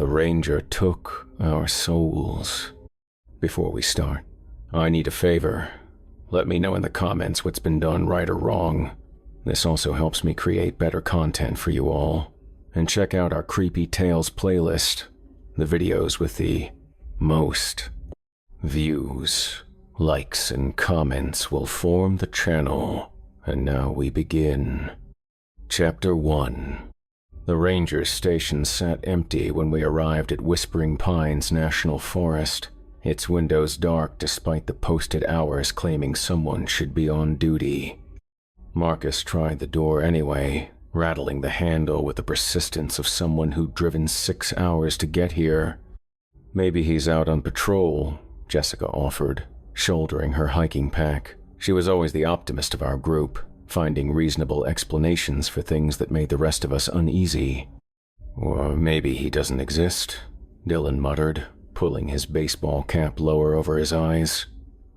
The ranger took our souls. Before we start, I need a favor. Let me know in the comments what's been done right or wrong. This also helps me create better content for you all. And check out our Creepy Tales playlist. The videos with the most views, likes, and comments will form the channel. And now we begin. Chapter 1. The ranger station sat empty when we arrived at Whispering Pines National Forest, its windows dark despite the posted hours claiming someone should be on duty. Marcus tried the door anyway, rattling the handle with the persistence of someone who'd driven 6 hours to get here. Maybe he's out on patrol, Jessica offered, shouldering her hiking pack. She was always the optimist of our group, finding reasonable explanations for things that made the rest of us uneasy. Or maybe he doesn't exist, Dylan muttered, pulling his baseball cap lower over his eyes.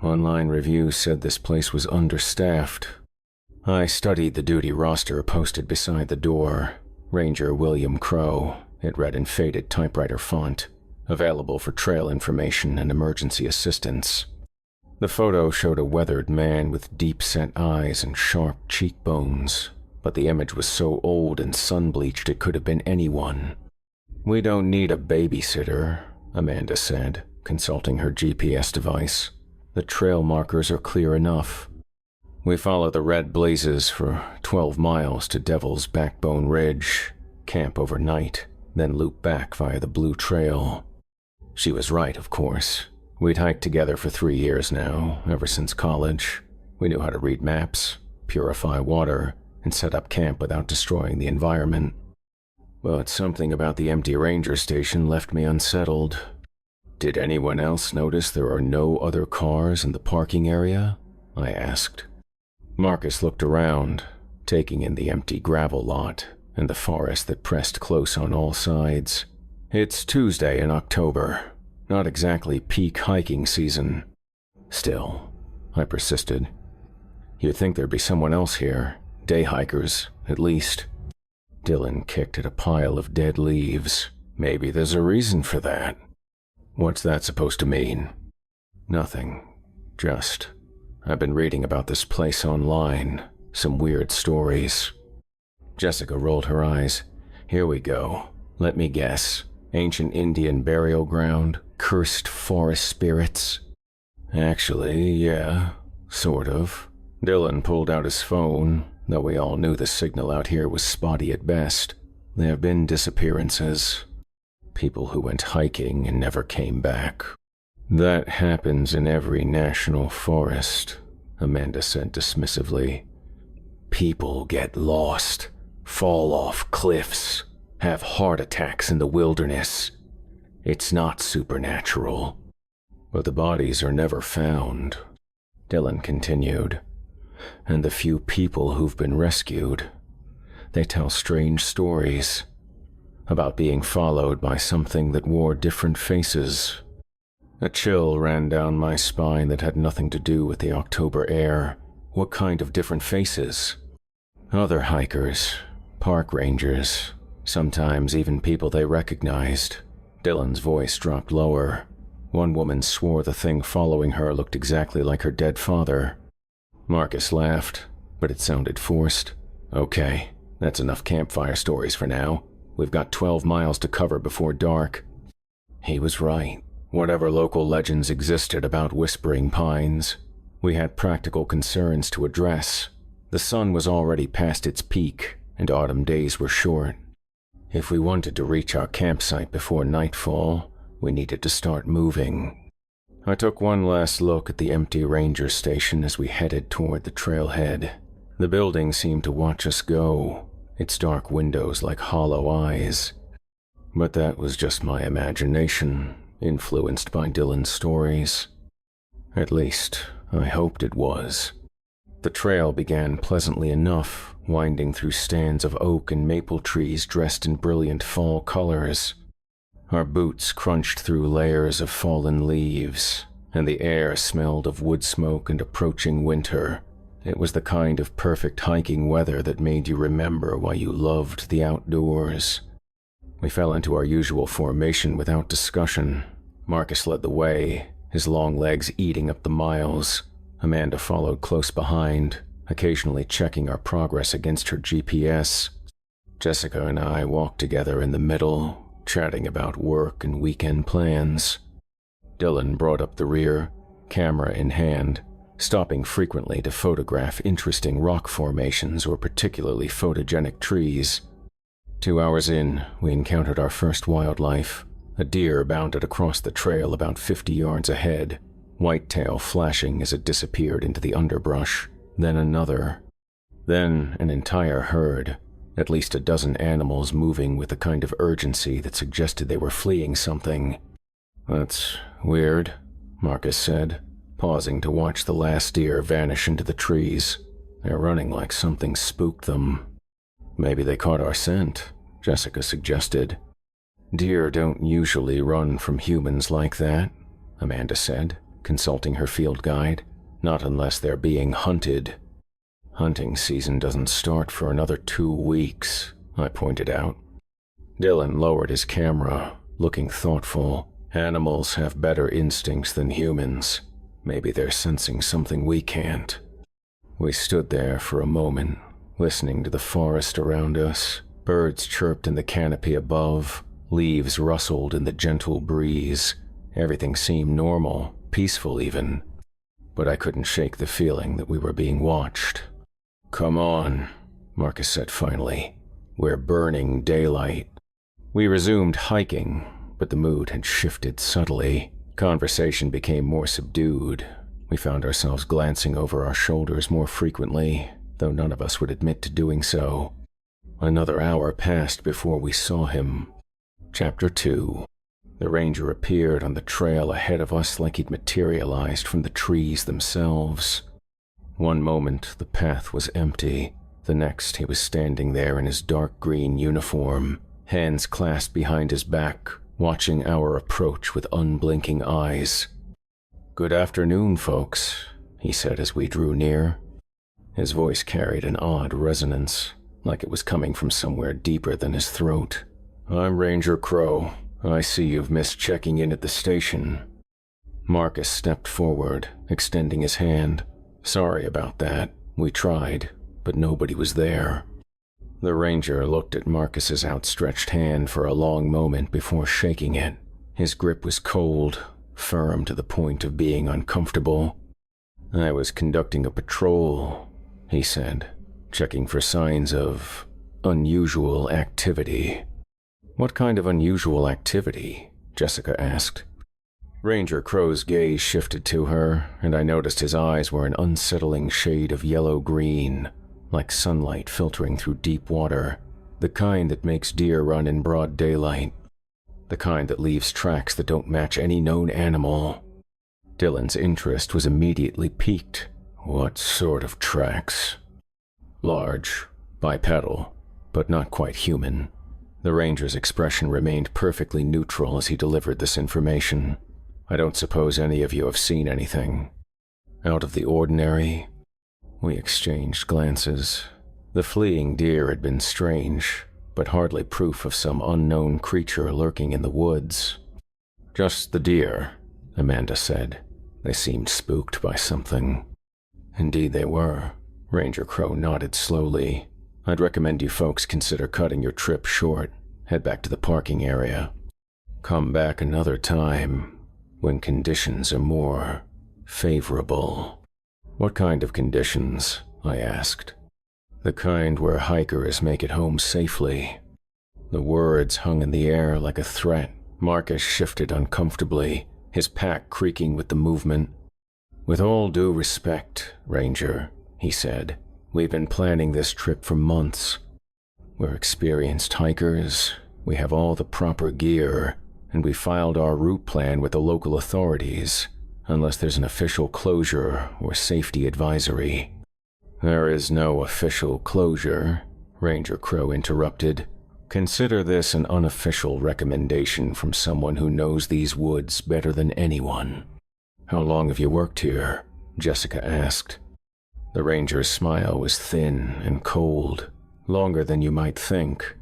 Online reviews said this place was understaffed. I studied the duty roster posted beside the door. Ranger William Crow, it read in faded typewriter font, available for trail information and emergency assistance. The photo showed a weathered man with deep-set eyes and sharp cheekbones, but the image was so old and sun-bleached it could have been anyone. "We don't need a babysitter," Amanda said, consulting her GPS device. "The trail markers are clear enough. We follow the red blazes for 12 miles to Devil's Backbone Ridge, camp overnight, then loop back via the Blue Trail." She was right, of course. We'd hiked together for 3 years now, ever since college. We knew how to read maps, purify water, and set up camp without destroying the environment. But something about the empty ranger station left me unsettled. "Did anyone else notice there are no other cars in the parking area?" I asked. Marcus looked around, taking in the empty gravel lot and the forest that pressed close on all sides. "It's Tuesday in October. Not exactly peak hiking season." "Still," I persisted. "You'd think there'd be someone else here, day hikers, at least." Dylan kicked at a pile of dead leaves. "Maybe there's a reason for that." "What's that supposed to mean?" "Nothing. Just, I've been reading about this place online, some weird stories." Jessica rolled her eyes. "Here we go. Let me guess. Ancient Indian burial ground, cursed forest spirits?" "Actually, yeah, sort of." Dylan pulled out his phone, though we all knew the signal out here was spotty at best. There have been disappearances. People who went hiking and never came back. "That happens in every national forest," Amanda said dismissively. "People get lost, fall off cliffs, have heart attacks in the wilderness. It's not supernatural." "But the bodies are never found," Dylan continued. "And the few people who've been rescued, they tell strange stories about being followed by something that wore different faces." A chill ran down my spine that had nothing to do with the October air. "What kind of different faces?" "Other hikers, park rangers, sometimes even people they recognized." Dylan's voice dropped lower. One woman swore the thing following her looked exactly like her dead father. Marcus laughed, but it sounded forced. "Okay, that's enough campfire stories for now. We've got 12 miles to cover before dark." He was right. Whatever local legends existed about Whispering Pines, we had practical concerns to address. The sun was already past its peak, and autumn days were short. If we wanted to reach our campsite before nightfall, we needed to start moving. I took one last look at the empty ranger station as we headed toward the trailhead. The building seemed to watch us go, its dark windows like hollow eyes. But that was just my imagination, influenced by Dylan's stories. At least, I hoped it was. The trail began pleasantly enough, winding through stands of oak and maple trees dressed in brilliant fall colors. Our boots crunched through layers of fallen leaves, and the air smelled of wood smoke and approaching winter. It was the kind of perfect hiking weather that made you remember why you loved the outdoors. We fell into our usual formation without discussion. Marcus led the way, his long legs eating up the miles. Amanda followed close behind, occasionally checking our progress against her GPS. Jessica and I walked together in the middle, chatting about work and weekend plans. Dylan brought up the rear, camera in hand, stopping frequently to photograph interesting rock formations or particularly photogenic trees. 2 hours in, we encountered our first wildlife. A deer bounded across the trail about 50 yards ahead, whitetail flashing as it disappeared into the underbrush. Then another. Then an entire herd, at least a dozen animals moving with the kind of urgency that suggested they were fleeing something. "That's weird," Marcus said, pausing to watch the last deer vanish into the trees. "They're running like something spooked them." "Maybe they caught our scent," Jessica suggested. "Deer don't usually run from humans like that," Amanda said, consulting her field guide. "Not unless they're being hunted." "Hunting season doesn't start for another 2 weeks, I pointed out. Dylan lowered his camera, looking thoughtful. "Animals have better instincts than humans. Maybe they're sensing something we can't." We stood there for a moment, listening to the forest around us. Birds chirped in the canopy above, leaves rustled in the gentle breeze. Everything seemed normal, peaceful even. But I couldn't shake the feeling that we were being watched. "Come on," Marcus said finally. "We're burning daylight." We resumed hiking, but the mood had shifted subtly. Conversation became more subdued. We found ourselves glancing over our shoulders more frequently, though none of us would admit to doing so. Another hour passed before we saw him. Chapter 2. The ranger appeared on the trail ahead of us like he'd materialized from the trees themselves. One moment, the path was empty. The next, he was standing there in his dark green uniform, hands clasped behind his back, watching our approach with unblinking eyes. "Good afternoon, folks," he said as we drew near. His voice carried an odd resonance, like it was coming from somewhere deeper than his throat. "I'm Ranger Crow. I see you've missed checking in at the station." Marcus stepped forward, extending his hand. "Sorry about that. We tried, but nobody was there." The ranger looked at Marcus's outstretched hand for a long moment before shaking it. His grip was cold, firm to the point of being uncomfortable. "I was conducting a patrol," he said, "checking for signs of unusual activity." "What kind of unusual activity?" Jessica asked. Ranger Crow's gaze shifted to her, and I noticed his eyes were an unsettling shade of yellow-green, like sunlight filtering through deep water, the kind that makes deer run in broad daylight, the kind that leaves tracks that don't match any known animal. Dylan's interest was immediately piqued. "What sort of tracks?" "Large, bipedal, but not quite human." The ranger's expression remained perfectly neutral as he delivered this information. "I don't suppose any of you have seen anything out of the ordinary?" We exchanged glances. The fleeing deer had been strange, but hardly proof of some unknown creature lurking in the woods. "Just the deer," Amanda said. "They seemed spooked by something." "Indeed they were." Ranger Crow nodded slowly. "I'd recommend you folks consider cutting your trip short. Head back to the parking area. Come back another time, when conditions are more favorable." "What kind of conditions?" I asked. "The kind where hikers make it home safely." The words hung in the air like a threat. Marcus shifted uncomfortably, his pack creaking with the movement. "With all due respect, Ranger," he said, "we've been planning this trip for months. We're experienced hikers, we have all the proper gear, and we filed our route plan with the local authorities, unless there's an official closure or safety advisory." "There is no official closure," Ranger Crow interrupted. "Consider this an unofficial recommendation from someone who knows these woods better than anyone." "How long have you worked here?" Jessica asked. The ranger's smile was thin and cold, longer than you might think.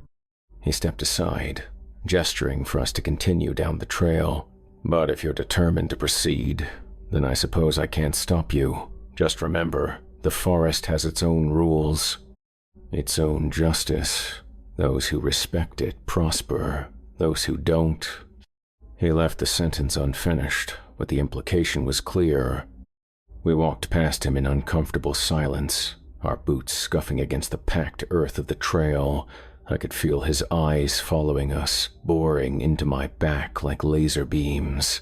He stepped aside, gesturing for us to continue down the trail. "But if you're determined to proceed, then I suppose I can't stop you. Just remember, the forest has its own rules, its own justice. Those who respect it prosper, those who don't." He left the sentence unfinished, but the implication was clear. We walked past him in uncomfortable silence, our boots scuffing against the packed earth of the trail. I could feel his eyes following us, boring into my back like laser beams.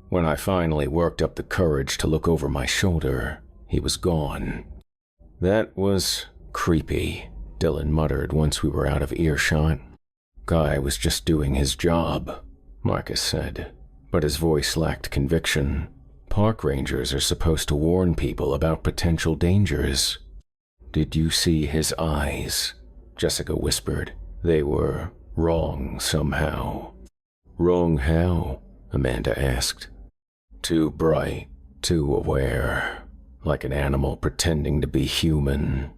When I finally worked up the courage to look over my shoulder, he was gone. "That was creepy," Dylan muttered once we were out of earshot. "Guy was just doing his job," Marcus said, but his voice lacked conviction. "Park rangers are supposed to warn people about potential dangers." "Did you see his eyes?" Jessica whispered. "They were wrong somehow." "Wrong how?" Amanda asked. "Too bright, too aware, like an animal pretending to be human."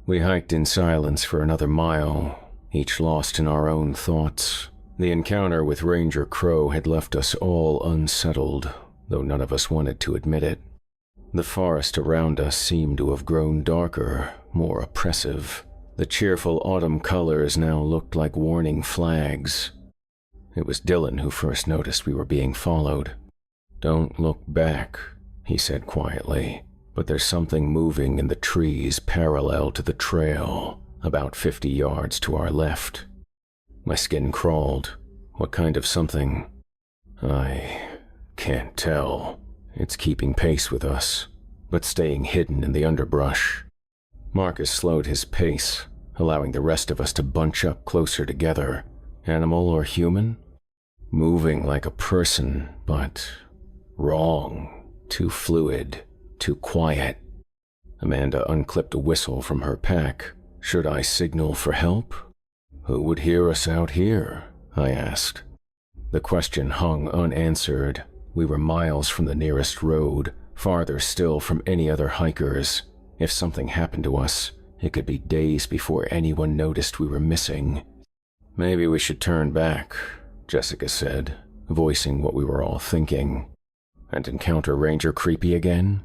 We hiked in silence for another mile, each lost in our own thoughts. The encounter with Ranger Crow had left us all unsettled, though none of us wanted to admit it. The forest around us seemed to have grown darker, more oppressive. The cheerful autumn colors now looked like warning flags. It was Dylan who first noticed we were being followed. "Don't look back," he said quietly, "but there's something moving in the trees parallel to the trail, about 50 yards to our left." My skin crawled. "What kind of something?" "I can't tell. It's keeping pace with us, but staying hidden in the underbrush." Marcus slowed his pace, allowing the rest of us to bunch up closer together. "Animal or human?" "Moving like a person, but wrong. Too fluid, too quiet." Amanda unclipped a whistle from her pack. "Should I signal for help?" "Who would hear us out here?" I asked. The question hung unanswered. We were miles from the nearest road, farther still from any other hikers. If something happened to us, it could be days before anyone noticed we were missing. "Maybe we should turn back," Jessica said, voicing what we were all thinking. "And encounter Ranger Creepy again?"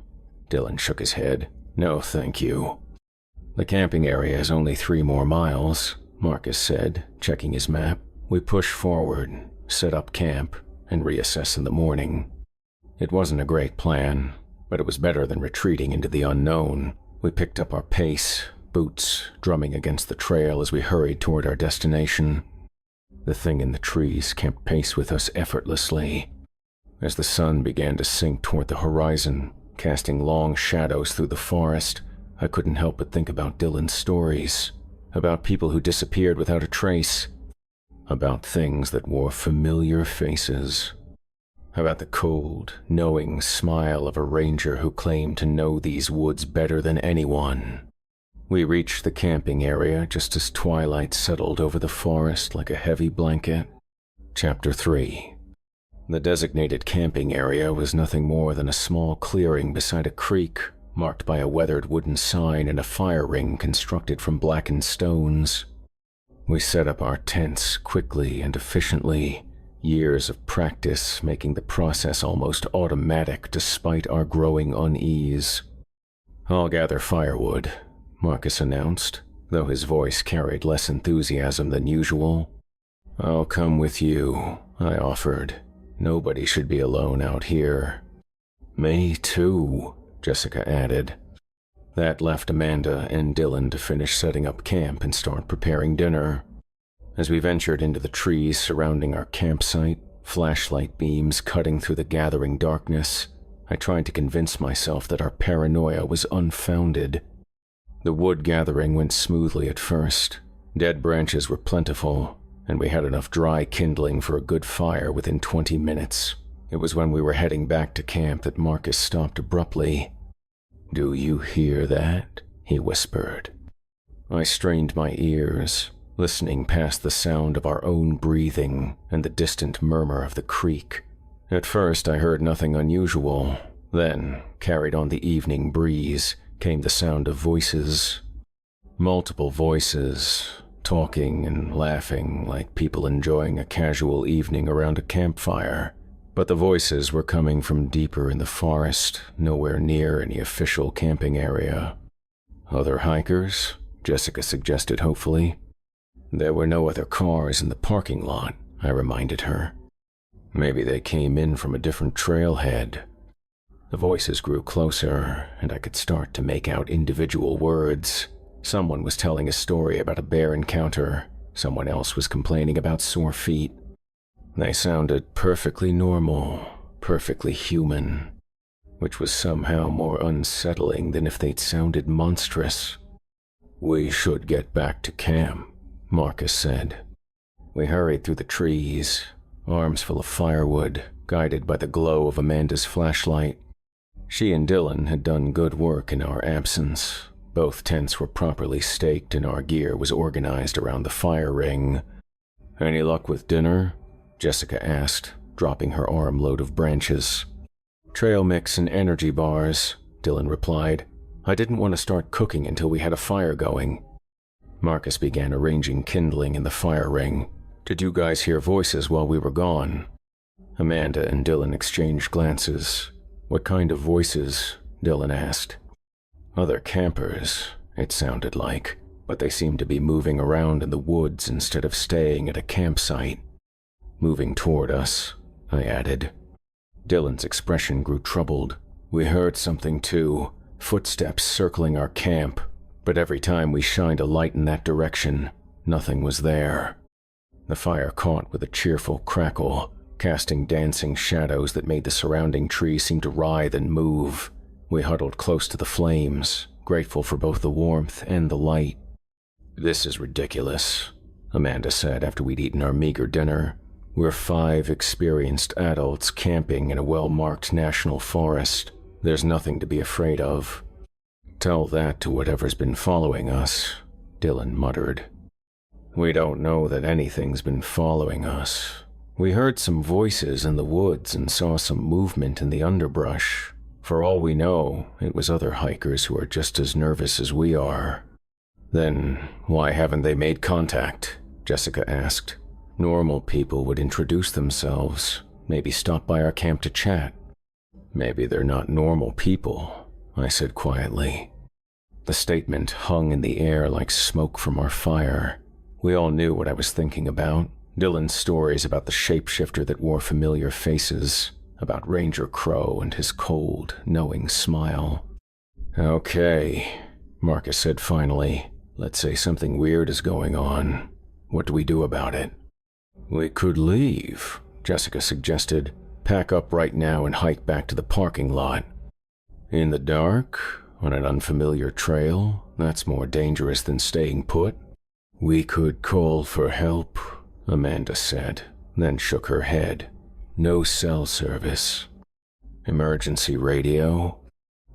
Dylan shook his head. "No, thank you." "The camping area is only 3 more miles," Marcus said, checking his map. "We push forward, set up camp, and reassess in the morning." It wasn't a great plan, but it was better than retreating into the unknown. We picked up our pace, boots drumming against the trail as we hurried toward our destination. The thing in the trees kept pace with us effortlessly. As the sun began to sink toward the horizon, casting long shadows through the forest, I couldn't help but think about Dylan's stories, about people who disappeared without a trace, about things that wore familiar faces, about the cold, knowing smile of a ranger who claimed to know these woods better than anyone. We reached the camping area just as twilight settled over the forest like a heavy blanket. Chapter 3. The designated camping area was nothing more than a small clearing beside a creek, marked by a weathered wooden sign and a fire ring constructed from blackened stones. We set up our tents quickly and efficiently, years of practice making the process almost automatic despite our growing unease. "I'll gather firewood," Marcus announced, though his voice carried less enthusiasm than usual. "I'll come with you," I offered. "Nobody should be alone out here." "Me too," Jessica added. That left Amanda and Dylan to finish setting up camp and start preparing dinner. As we ventured into the trees surrounding our campsite, flashlight beams cutting through the gathering darkness, I tried to convince myself that our paranoia was unfounded. The wood gathering went smoothly at first. Dead branches were plentiful, and we had enough dry kindling for a good fire within 20 minutes. It was when we were heading back to camp that Marcus stopped abruptly. "Do you hear that?" he whispered. I strained my ears, listening past the sound of our own breathing and the distant murmur of the creek. At first I heard nothing unusual. Then, carried on the evening breeze, came the sound of voices. Multiple voices, talking and laughing like people enjoying a casual evening around a campfire. But the voices were coming from deeper in the forest, nowhere near any official camping area. Other hikers? Jessica suggested hopefully. There were no other cars in the parking lot, I reminded her. Maybe they came in from a different trailhead. The voices grew closer, and I could start to make out individual words. Someone was telling a story about a bear encounter. Someone else was complaining about sore feet. They sounded perfectly normal, perfectly human, which was somehow more unsettling than if they'd sounded monstrous. "We should get back to camp," Marcus said. We hurried through the trees, arms full of firewood, guided by the glow of Amanda's flashlight. She and Dylan had done good work in our absence. Both tents were properly staked and our gear was organized around the fire ring. "Any luck with dinner?" Jessica asked, dropping her armload of branches. "Trail mix and energy bars," Dylan replied. "I didn't want to start cooking until we had a fire going." Marcus began arranging kindling in the fire ring. "Did you guys hear voices while we were gone?" Amanda and Dylan exchanged glances. "What kind of voices?" Dylan asked. "Other campers, it sounded like, but they seemed to be moving around in the woods instead of staying at a campsite." "Moving toward us," I added. Dylan's expression grew troubled. "We heard something too, footsteps circling our camp, but every time we shined a light in that direction, nothing was there." The fire caught with a cheerful crackle, casting dancing shadows that made the surrounding trees seem to writhe and move. We huddled close to the flames, grateful for both the warmth and the light. "This is ridiculous," Amanda said after we'd eaten our meager dinner. "We're 5 experienced adults camping in a well-marked national forest. There's nothing to be afraid of." "Tell that to whatever's been following us," Dylan muttered. "We don't know that anything's been following us. We heard some voices in the woods and saw some movement in the underbrush. For all we know, it was other hikers who are just as nervous as we are." "Then why haven't they made contact?" Jessica asked. "Normal people would introduce themselves, maybe stop by our camp to chat." "Maybe they're not normal people," I said quietly. The statement hung in the air like smoke from our fire. We all knew what I was thinking about. Dylan's stories about the shapeshifter that wore familiar faces, about Ranger Crow and his cold, knowing smile. "Okay," Marcus said finally. "Let's say something weird is going on. What do we do about it?" "We could leave," Jessica suggested. "Pack up right now and hike back to the parking lot." "In the dark? On an unfamiliar trail? That's more dangerous than staying put." "We could call for help," Amanda said, then shook her head. "No cell service." "Emergency radio?"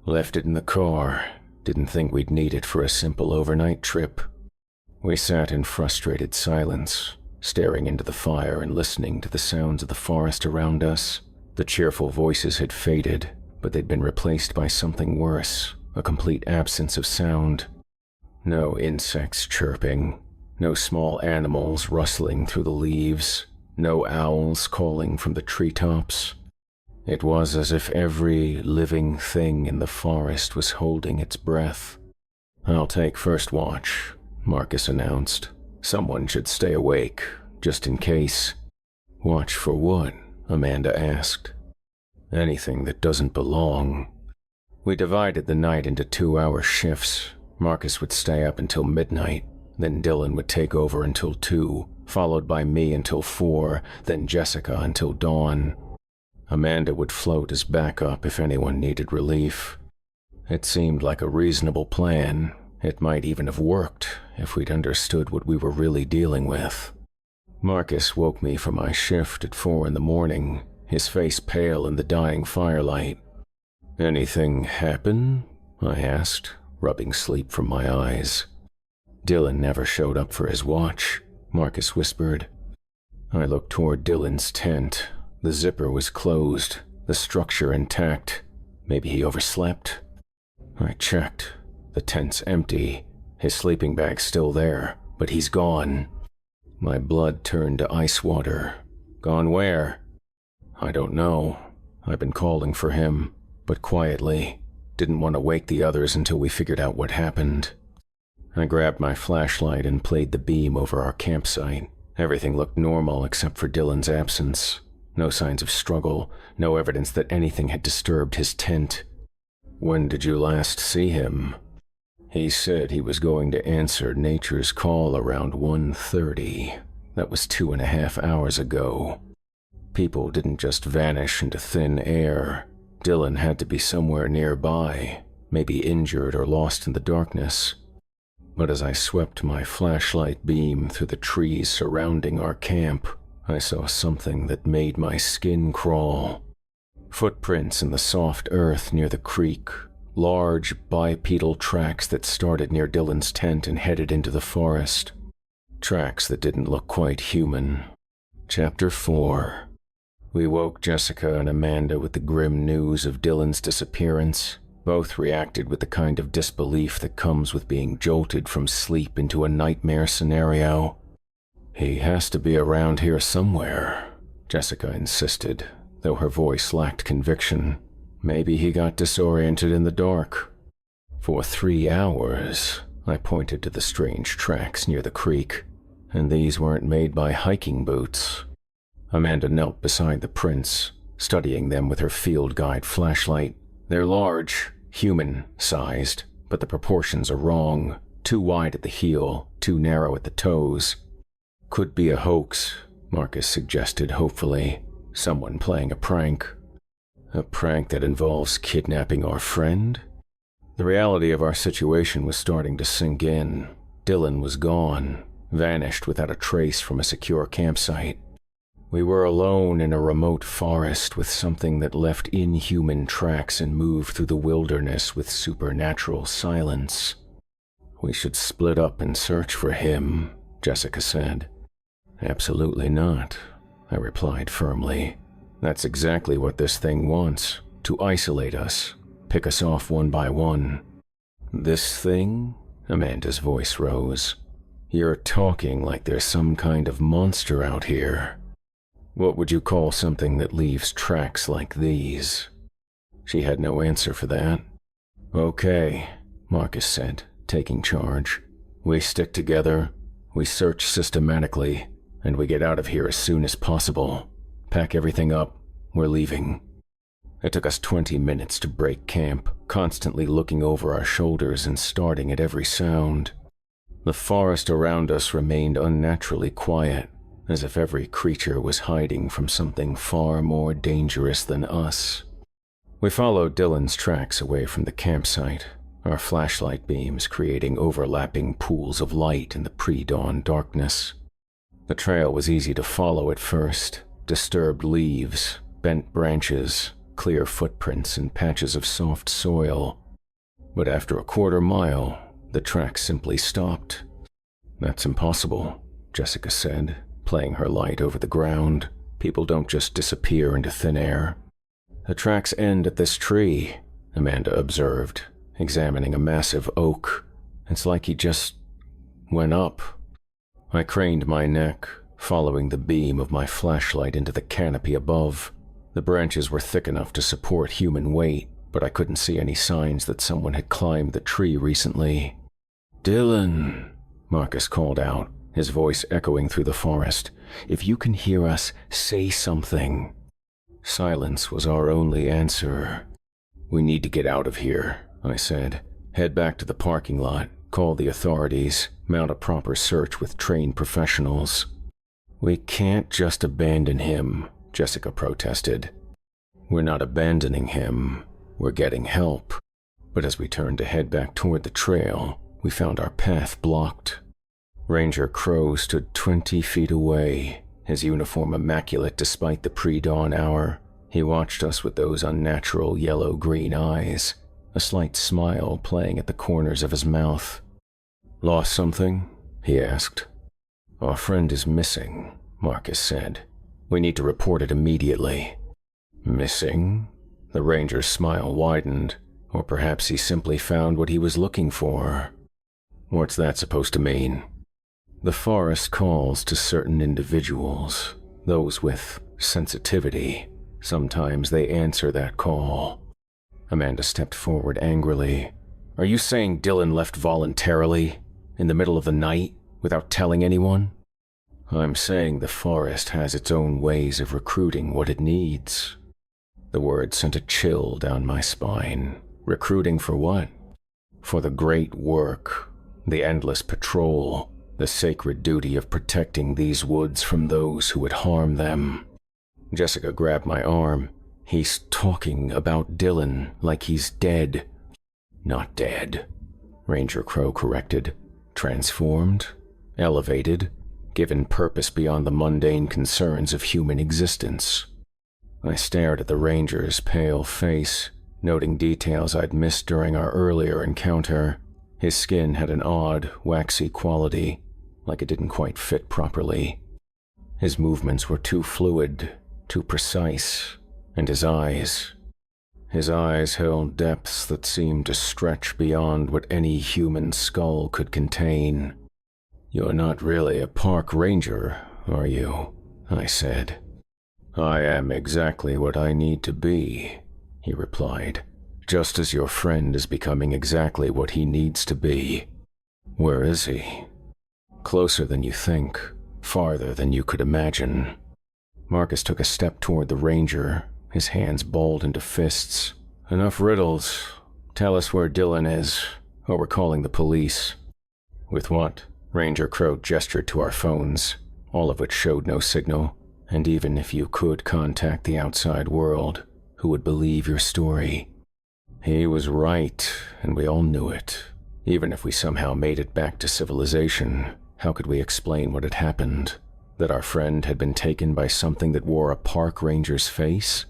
"Left it in the car. Didn't think we'd need it for a simple overnight trip." We sat in frustrated silence, staring into the fire and listening to the sounds of the forest around us. The cheerful voices had faded, but they'd been replaced by something worse, a complete absence of sound. No insects chirping, no small animals rustling through the leaves, no owls calling from the treetops. It was as if every living thing in the forest was holding its breath. "I'll take first watch," Marcus announced. "Someone should stay awake, just in case." "Watch for what?" Amanda asked. "Anything that doesn't belong." We divided the night into 2-hour shifts. Marcus would stay up until midnight, then Dylan would take over until 2, followed by me until 4, then Jessica until dawn. Amanda would float as backup if anyone needed relief. It seemed like a reasonable plan. It might even have worked if we'd understood what we were really dealing with. Marcus woke me from my shift at 4 in the morning, his face pale in the dying firelight. "Anything happen?" I asked, rubbing sleep from my eyes. "Dylan never showed up for his watch," Marcus whispered. I looked toward Dylan's tent. The zipper was closed, the structure intact. Maybe he overslept? I checked. The tent's empty, his sleeping bag still there, but he's gone. My blood turned to ice water. Gone where? I don't know. I've been calling for him, but quietly. Didn't want to wake the others until we figured out what happened. I grabbed my flashlight and played the beam over our campsite. Everything looked normal except for Dylan's absence. No signs of struggle, no evidence that anything had disturbed his tent. When did you last see him? He said he was going to answer nature's call around 1:30. That was 2.5 hours ago. People didn't just vanish into thin air. Dylan had to be somewhere nearby, maybe injured or lost in the darkness. But as I swept my flashlight beam through the trees surrounding our camp, I saw something that made my skin crawl. Footprints in the soft earth near the creek, large bipedal tracks that started near Dylan's tent and headed into the forest. Tracks that didn't look quite human. Chapter 4. We woke Jessica and Amanda with the grim news of Dylan's disappearance. Both reacted with the kind of disbelief that comes with being jolted from sleep into a nightmare scenario. He has to be around here somewhere, Jessica insisted, though her voice lacked conviction. Maybe he got disoriented in the dark. For 3 hours, I pointed to the strange tracks near the creek, and these weren't made by hiking boots. Amanda knelt beside the prints, studying them with her field guide flashlight. They're large, human-sized, but the proportions are wrong. Too wide at the heel, too narrow at the toes. Could be a hoax, Marcus suggested hopefully. Someone playing a prank. A prank that involves kidnapping our friend? The reality of our situation was starting to sink in. Dylan was gone, vanished without a trace from a secure campsite. We were alone in a remote forest with something that left inhuman tracks and moved through the wilderness with supernatural silence. We should split up and search for him, Jessica said. Absolutely not, I replied firmly. That's exactly what this thing wants, to isolate us, pick us off one by one. This thing? Amanda's voice rose. You're talking like there's some kind of monster out here. What would you call something that leaves tracks like these? She had no answer for that. Okay, Marcus said, taking charge. We stick together, we search systematically, and we get out of here as soon as possible. Pack everything up, we're leaving. It took us 20 minutes to break camp, constantly looking over our shoulders and starting at every sound. The forest around us remained unnaturally quiet, as if every creature was hiding from something far more dangerous than us. We followed Dylan's tracks away from the campsite, our flashlight beams creating overlapping pools of light in the pre-dawn darkness. The trail was easy to follow at first, disturbed leaves, bent branches, clear footprints and patches of soft soil. But after a quarter mile, the tracks simply stopped. That's impossible, Jessica said, playing her light over the ground. People don't just disappear into thin air. The tracks end at this tree, Amanda observed, examining a massive oak. It's like he just went up. I craned my neck, following the beam of my flashlight into the canopy above. The branches were thick enough to support human weight, but I couldn't see any signs that someone had climbed the tree recently. Dylan, Marcus called out, his voice echoing through the forest. If you can hear us, say something. Silence was our only answer. We need to get out of here, I said. Head back to the parking lot, call the authorities, mount a proper search with trained professionals. We can't just abandon him, Jessica protested. We're not abandoning him. We're getting help. But as we turned to head back toward the trail, we found our path blocked. Ranger Crow stood 20 feet away, his uniform immaculate despite the pre-dawn hour. He watched us with those unnatural yellow-green eyes, a slight smile playing at the corners of his mouth. Lost something? He asked. Our friend is missing, Marcus said. We need to report it immediately. Missing? The ranger's smile widened, or perhaps he simply found what he was looking for. What's that supposed to mean? The forest calls to certain individuals, those with sensitivity. Sometimes they answer that call. Amanda stepped forward angrily. Are you saying Dylan left voluntarily, in the middle of the night, without telling anyone? I'm saying the forest has its own ways of recruiting what it needs. The word sent a chill down my spine. Recruiting for what? For the great work, the endless patrol, the sacred duty of protecting these woods from those who would harm them. Jessica grabbed my arm. He's talking about Dylan like he's dead. Not dead, Ranger Crow corrected. Transformed, elevated, given purpose beyond the mundane concerns of human existence. I stared at the ranger's pale face, noting details I'd missed during our earlier encounter. His skin had an odd, waxy quality, like it didn't quite fit properly. His movements were too fluid, too precise, and his eyes held depths that seemed to stretch beyond what any human skull could contain. You're not really a park ranger, are you? I said. I am exactly what I need to be, he replied, just as your friend is becoming exactly what he needs to be. Where is he? Closer than you think, farther than you could imagine. Marcus took a step toward the ranger, his hands balled into fists. Enough riddles. Tell us where Dylan is, or we're calling the police. With what? Ranger Crow gestured to our phones, all of which showed no signal. And even if you could contact the outside world, who would believe your story? He was right, and we all knew it. Even if we somehow made it back to civilization, how could we explain what had happened? That our friend had been taken by something that wore a park ranger's face?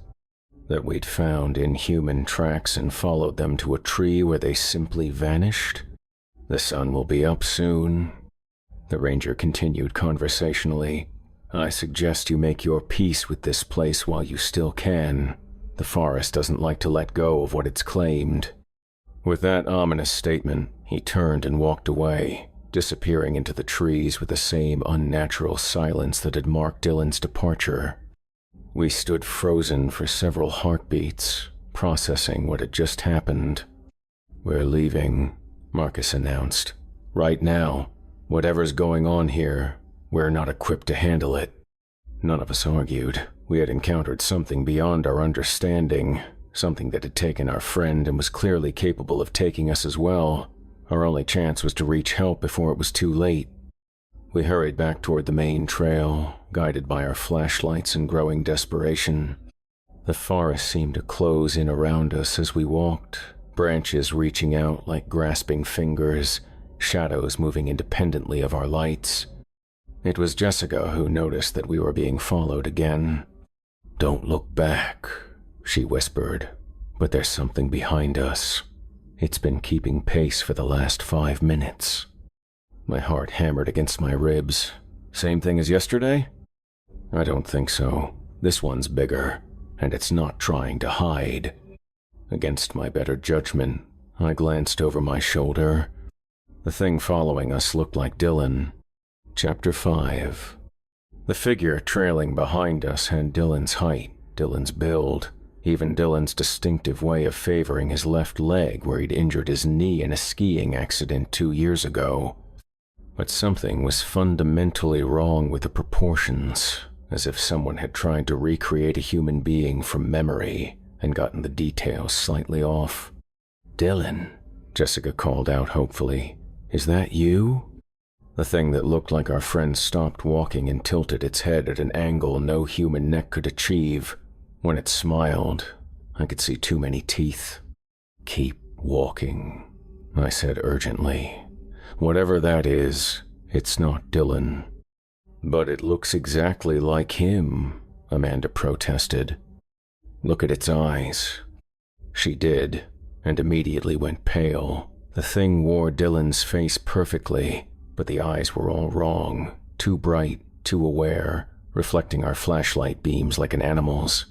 That we'd found inhuman tracks and followed them to a tree where they simply vanished? The sun will be up soon. The ranger continued conversationally. I suggest you make your peace with this place while you still can. The forest doesn't like to let go of what it's claimed. With that ominous statement, he turned and walked away, disappearing into the trees with the same unnatural silence that had marked Dylan's departure. We stood frozen for several heartbeats, processing what had just happened. We're leaving, Marcus announced. Right now. Whatever's going on here, we're not equipped to handle it. None of us argued. We had encountered something beyond our understanding, something that had taken our friend and was clearly capable of taking us as well. Our only chance was to reach help before it was too late. We hurried back toward the main trail, guided by our flashlights and growing desperation. The forest seemed to close in around us as we walked, branches reaching out like grasping fingers, shadows moving independently of our lights. It was Jessica who noticed that we were being followed again. Don't look back, she whispered, but there's something behind us. It's been keeping pace for the last 5 minutes. My heart hammered against my ribs. Same thing as yesterday? I don't think so. This one's bigger, and it's not trying to hide. Against my better judgment, I glanced over my shoulder. The thing following us looked like Dylan. Chapter 5. The figure trailing behind us had Dylan's height, Dylan's build, even Dylan's distinctive way of favoring his left leg where he'd injured his knee in a skiing accident 2 years ago. But something was fundamentally wrong with the proportions, as if someone had tried to recreate a human being from memory and gotten the details slightly off. Dylan, Jessica called out hopefully. Is that you? The thing that looked like our friend stopped walking and tilted its head at an angle no human neck could achieve. When it smiled, I could see too many teeth. Keep walking, I said urgently. Whatever that is, it's not Dylan. But it looks exactly like him, Amanda protested. Look at its eyes. She did, and immediately went pale. The thing wore Dylan's face perfectly, but the eyes were all wrong, too bright, too aware, reflecting our flashlight beams like an animal's.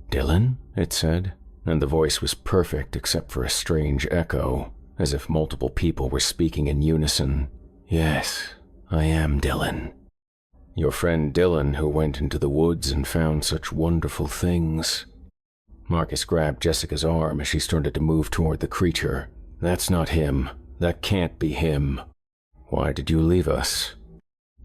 Dylan? It said, and the voice was perfect except for a strange echo, as if multiple people were speaking in unison. Yes, I am Dylan. Your friend Dylan who went into the woods and found such wonderful things. Marcus grabbed Jessica's arm as she started to move toward the creature. That's not him. That can't be him. Why did you leave us?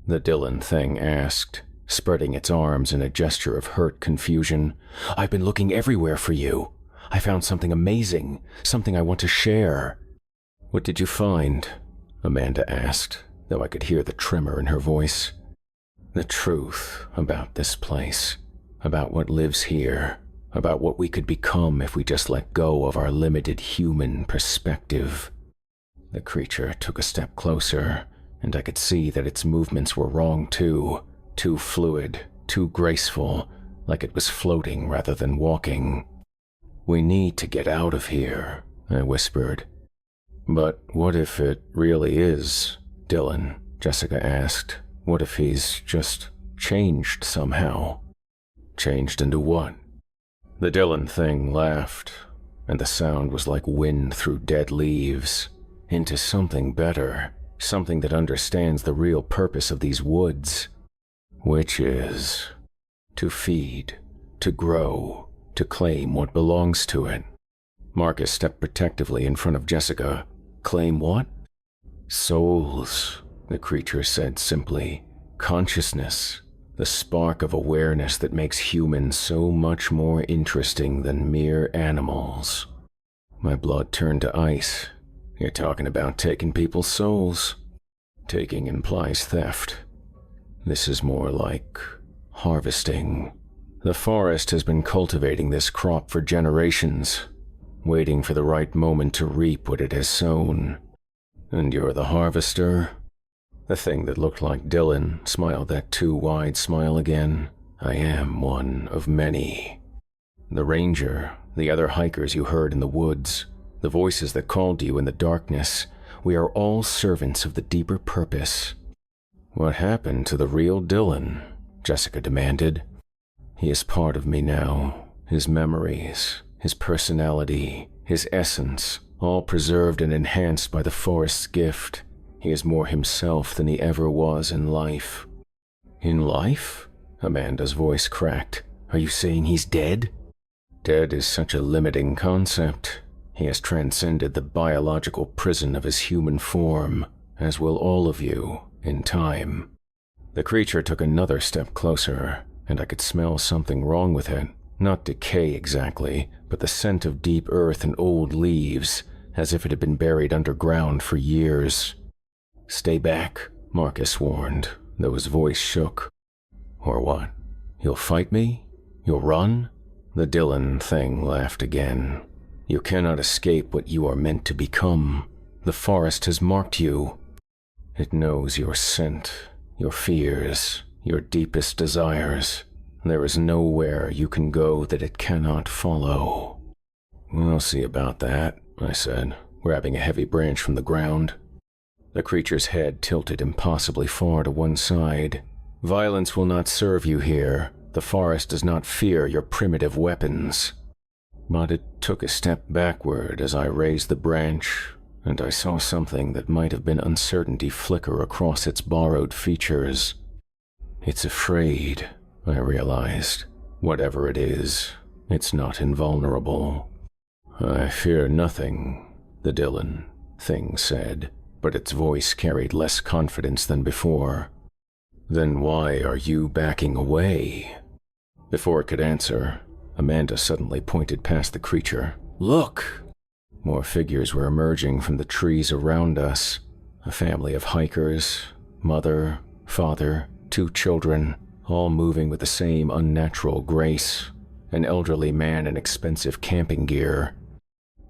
The Dylan thing asked, spreading its arms in a gesture of hurt confusion. I've been looking everywhere for you. I found something amazing, something I want to share. What did you find? Amanda asked, though I could hear the tremor in her voice. The truth about this place, about what lives here, about what we could become if we just let go of our limited human perspective. The creature took a step closer, and I could see that its movements were wrong too fluid, too graceful, like it was floating rather than walking. We need to get out of here, I whispered. But what if it really is Dylan? Jessica asked. What if he's just changed somehow? Changed into what? The Dylan thing laughed, and the sound was like wind through dead leaves. Into something better, something that understands the real purpose of these woods, which is to feed, to grow, to claim what belongs to it. Marcus stepped protectively in front of Jessica. Claim what? Souls, the creature said simply. Consciousness, the spark of awareness that makes humans so much more interesting than mere animals. My blood turned to ice. You're talking about taking people's souls. Taking implies theft. This is more like harvesting. The forest has been cultivating this crop for generations, waiting for the right moment to reap what it has sown. And you're the harvester? The thing that looked like Dylan smiled that too wide smile again. I am one of many. The ranger, the other hikers you heard in the woods, the voices that called to you in the darkness, we are all servants of the deeper purpose. What happened to the real Dylan? Jessica demanded. He is part of me now, his memories, his personality, his essence, all preserved and enhanced by the forest's gift. He is more himself than he ever was in life. In life? Amanda's voice cracked. Are you saying he's dead? Dead is such a limiting concept. He has transcended the biological prison of his human form, as will all of you, in time. The creature took another step closer, and I could smell something wrong with it. Not decay exactly, but the scent of deep earth and old leaves, as if it had been buried underground for years. Stay back, Marcus warned, though his voice shook. Or what? You'll fight me? You'll run? The Dylan thing laughed again. You cannot escape what you are meant to become. The forest has marked you. It knows your scent, your fears, your deepest desires. There is nowhere you can go that it cannot follow. We'll see about that, I said, grabbing a heavy branch from the ground. The creature's head tilted impossibly far to one side. Violence will not serve you here. The forest does not fear your primitive weapons. But it took a step backward as I raised the branch, and I saw something that might have been uncertainty flicker across its borrowed features. It's afraid, I realized. Whatever it is, it's not invulnerable. I fear nothing, the Dylan thing said, but its voice carried less confidence than before. Then why are you backing away? Before it could answer, Amanda suddenly pointed past the creature. Look! More figures were emerging from the trees around us. A family of hikers, mother, father, 2 children, all moving with the same unnatural grace. An elderly man in expensive camping gear.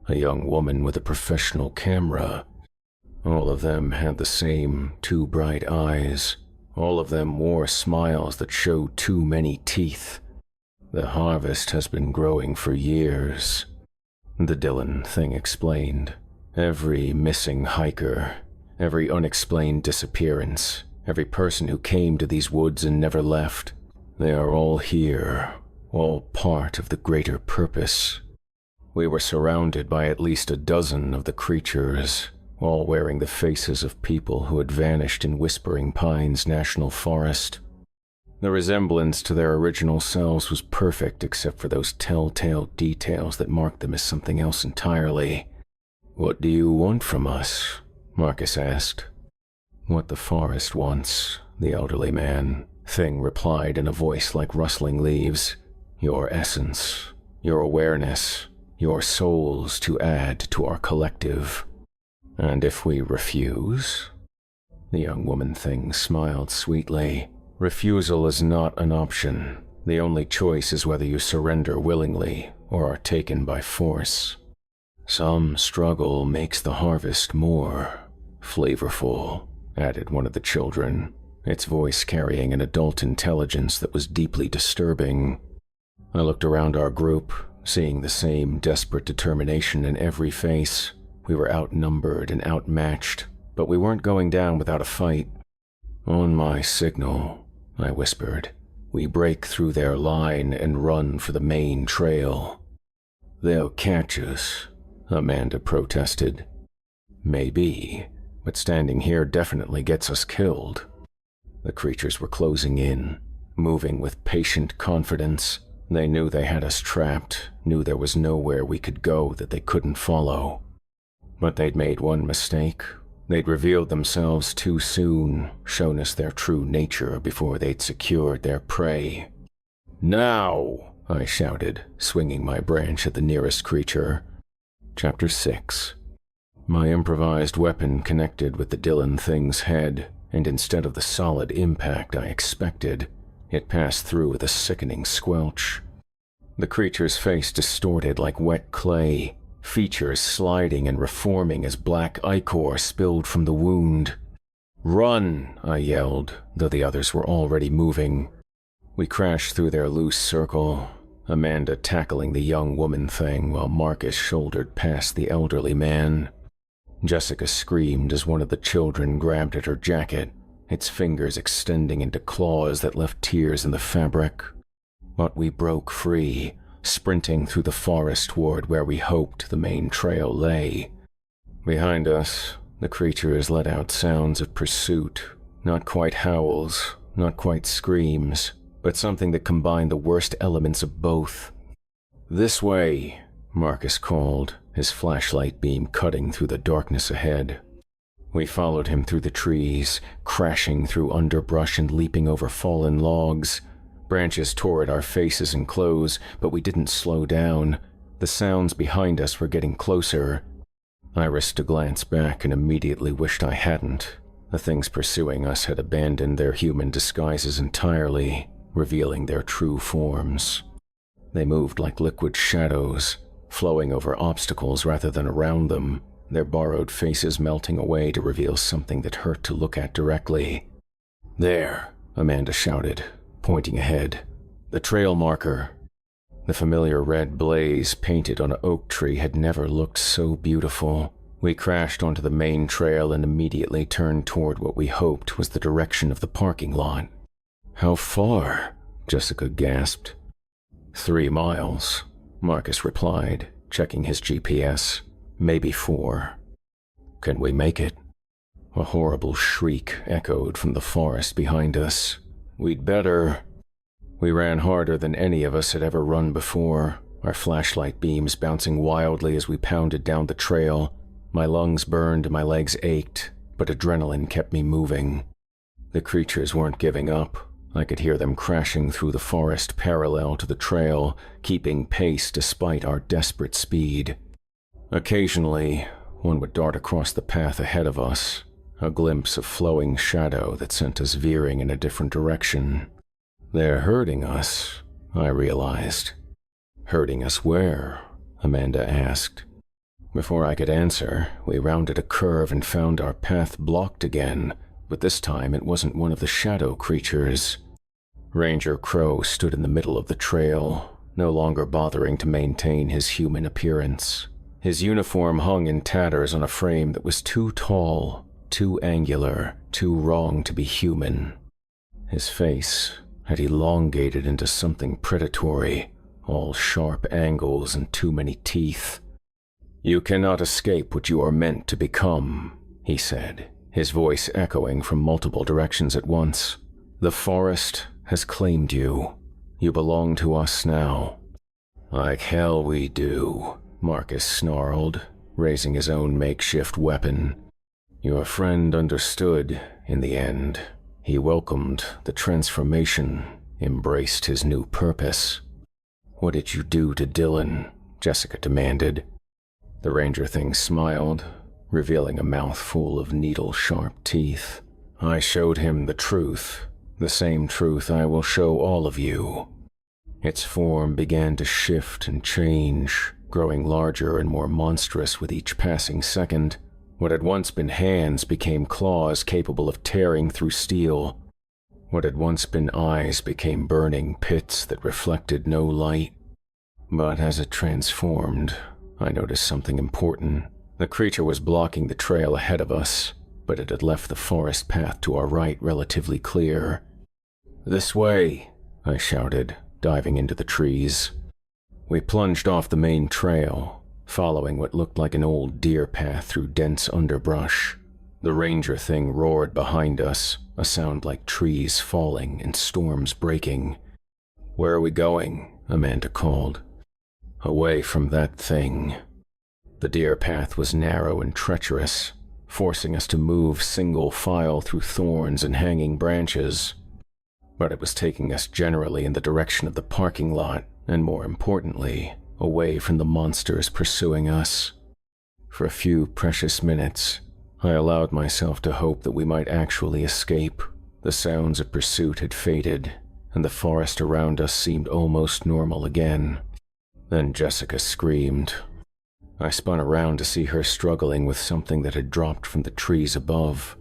A young woman with a professional camera. All of them had the same 2 bright eyes. All of them wore smiles that showed too many teeth. The harvest has been growing for years, the Dylan thing explained. Every missing hiker, every unexplained disappearance, every person who came to these woods and never left, they are all here, all part of the greater purpose. We were surrounded by at least a dozen of the creatures. all wearing the faces of people who had vanished in Whispering Pines National Forest. The resemblance to their original selves was perfect except for those telltale details that marked them as something else entirely. "What do you want from us?" Marcus asked. "What the forest wants," the elderly man, Thing replied in a voice like rustling leaves. "Your essence, your awareness, your souls to add to our collective. And if we refuse?" The young woman Thing smiled sweetly. "Refusal is not an option. The only choice is whether you surrender willingly or are taken by force. Some struggle makes the harvest more flavorful," added one of the children, its voice carrying an adult intelligence that was deeply disturbing. I looked around our group, seeing the same desperate determination in every face. We were outnumbered and outmatched, but we weren't going down without a fight. "On my signal," I whispered, "we break through their line and run for the main trail." "They'll catch us," Amanda protested. "Maybe, but standing here definitely gets us killed." The creatures were closing in, moving with patient confidence. They knew they had us trapped, knew there was nowhere we could go that they couldn't follow. But they'd made one mistake. They'd revealed themselves too soon, shown us their true nature before they'd secured their prey. "Now!" I shouted, swinging my branch at the nearest creature. Chapter 6. My improvised weapon connected with the Dylan Thing's head, and instead of the solid impact I expected, it passed through with a sickening squelch. The creature's face distorted like wet clay, features sliding and reforming as black ichor spilled from the wound. "Run!" I yelled, though the others were already moving. We crashed through their loose circle, Amanda tackling the young woman Thing while Marcus shouldered past the elderly man. Jessica screamed as one of the children grabbed at her jacket, its fingers extending into claws that left tears in the fabric. But we broke free, sprinting through the forest toward where we hoped the main trail lay. Behind us, the creatures let out sounds of pursuit, not quite howls, not quite screams, but something that combined the worst elements of both. "This way," Marcus called, his flashlight beam cutting through the darkness ahead. We followed him through the trees, crashing through underbrush and leaping over fallen logs. Branches tore at our faces and clothes, but we didn't slow down. The sounds behind us were getting closer. I risked a glance back and immediately wished I hadn't. The things pursuing us had abandoned their human disguises entirely, revealing their true forms. They moved like liquid shadows, flowing over obstacles rather than around them, their borrowed faces melting away to reveal something that hurt to look at directly. "There," Amanda shouted, pointing ahead. "The trail marker." The familiar red blaze painted on an oak tree had never looked so beautiful. We crashed onto the main trail and immediately turned toward what we hoped was the direction of the parking lot. "How far?" Jessica gasped. 3 miles, Marcus replied, checking his GPS. "Maybe 4. "Can we make it?" A horrible shriek echoed from the forest behind us. "We'd better." We ran harder than any of us had ever run before, our flashlight beams bouncing wildly as we pounded down the trail. My lungs burned and my legs ached, but adrenaline kept me moving. The creatures weren't giving up. I could hear them crashing through the forest parallel to the trail, keeping pace despite our desperate speed. Occasionally, one would dart across the path ahead of us, a glimpse of flowing shadow that sent us veering in a different direction. "They're hurting us," I realized. "Hurting us where?" Amanda asked. Before I could answer, we rounded a curve and found our path blocked again, but this time it wasn't one of the shadow creatures. Ranger Crow stood in the middle of the trail, no longer bothering to maintain his human appearance. His uniform hung in tatters on a frame that was too tall, too angular, too wrong to be human. His face had elongated into something predatory, all sharp angles and too many teeth. "You cannot escape what you are meant to become," he said, his voice echoing from multiple directions at once. "The forest has claimed you. You belong to us now." "Like hell we do," Marcus snarled, raising his own makeshift weapon. "Your friend understood in the end. He welcomed the transformation, embraced his new purpose." "What did you do to Dylan?" Jessica demanded. The Ranger Thing smiled, revealing a mouthful of needle-sharp teeth. "I showed him the truth, the same truth I will show all of you." Its form began to shift and change, growing larger and more monstrous with each passing second. What had once been hands became claws capable of tearing through steel. What had once been eyes became burning pits that reflected no light. But as it transformed, I noticed something important. The creature was blocking the trail ahead of us, but it had left the forest path to our right relatively clear. "This way," I shouted, diving into the trees. We plunged off the main trail, following what looked like an old deer path through dense underbrush. The Ranger Thing roared behind us, a sound like trees falling and storms breaking. "Where are we going?" Amanda called. "Away from that thing." The deer path was narrow and treacherous, forcing us to move single file through thorns and hanging branches. But it was taking us generally in the direction of the parking lot, and more importantly, away from the monsters pursuing us. For a few precious minutes, I allowed myself to hope that we might actually escape. The sounds of pursuit had faded, and the forest around us seemed almost normal again. Then Jessica screamed. I spun around to see her struggling with something that had dropped from the trees above.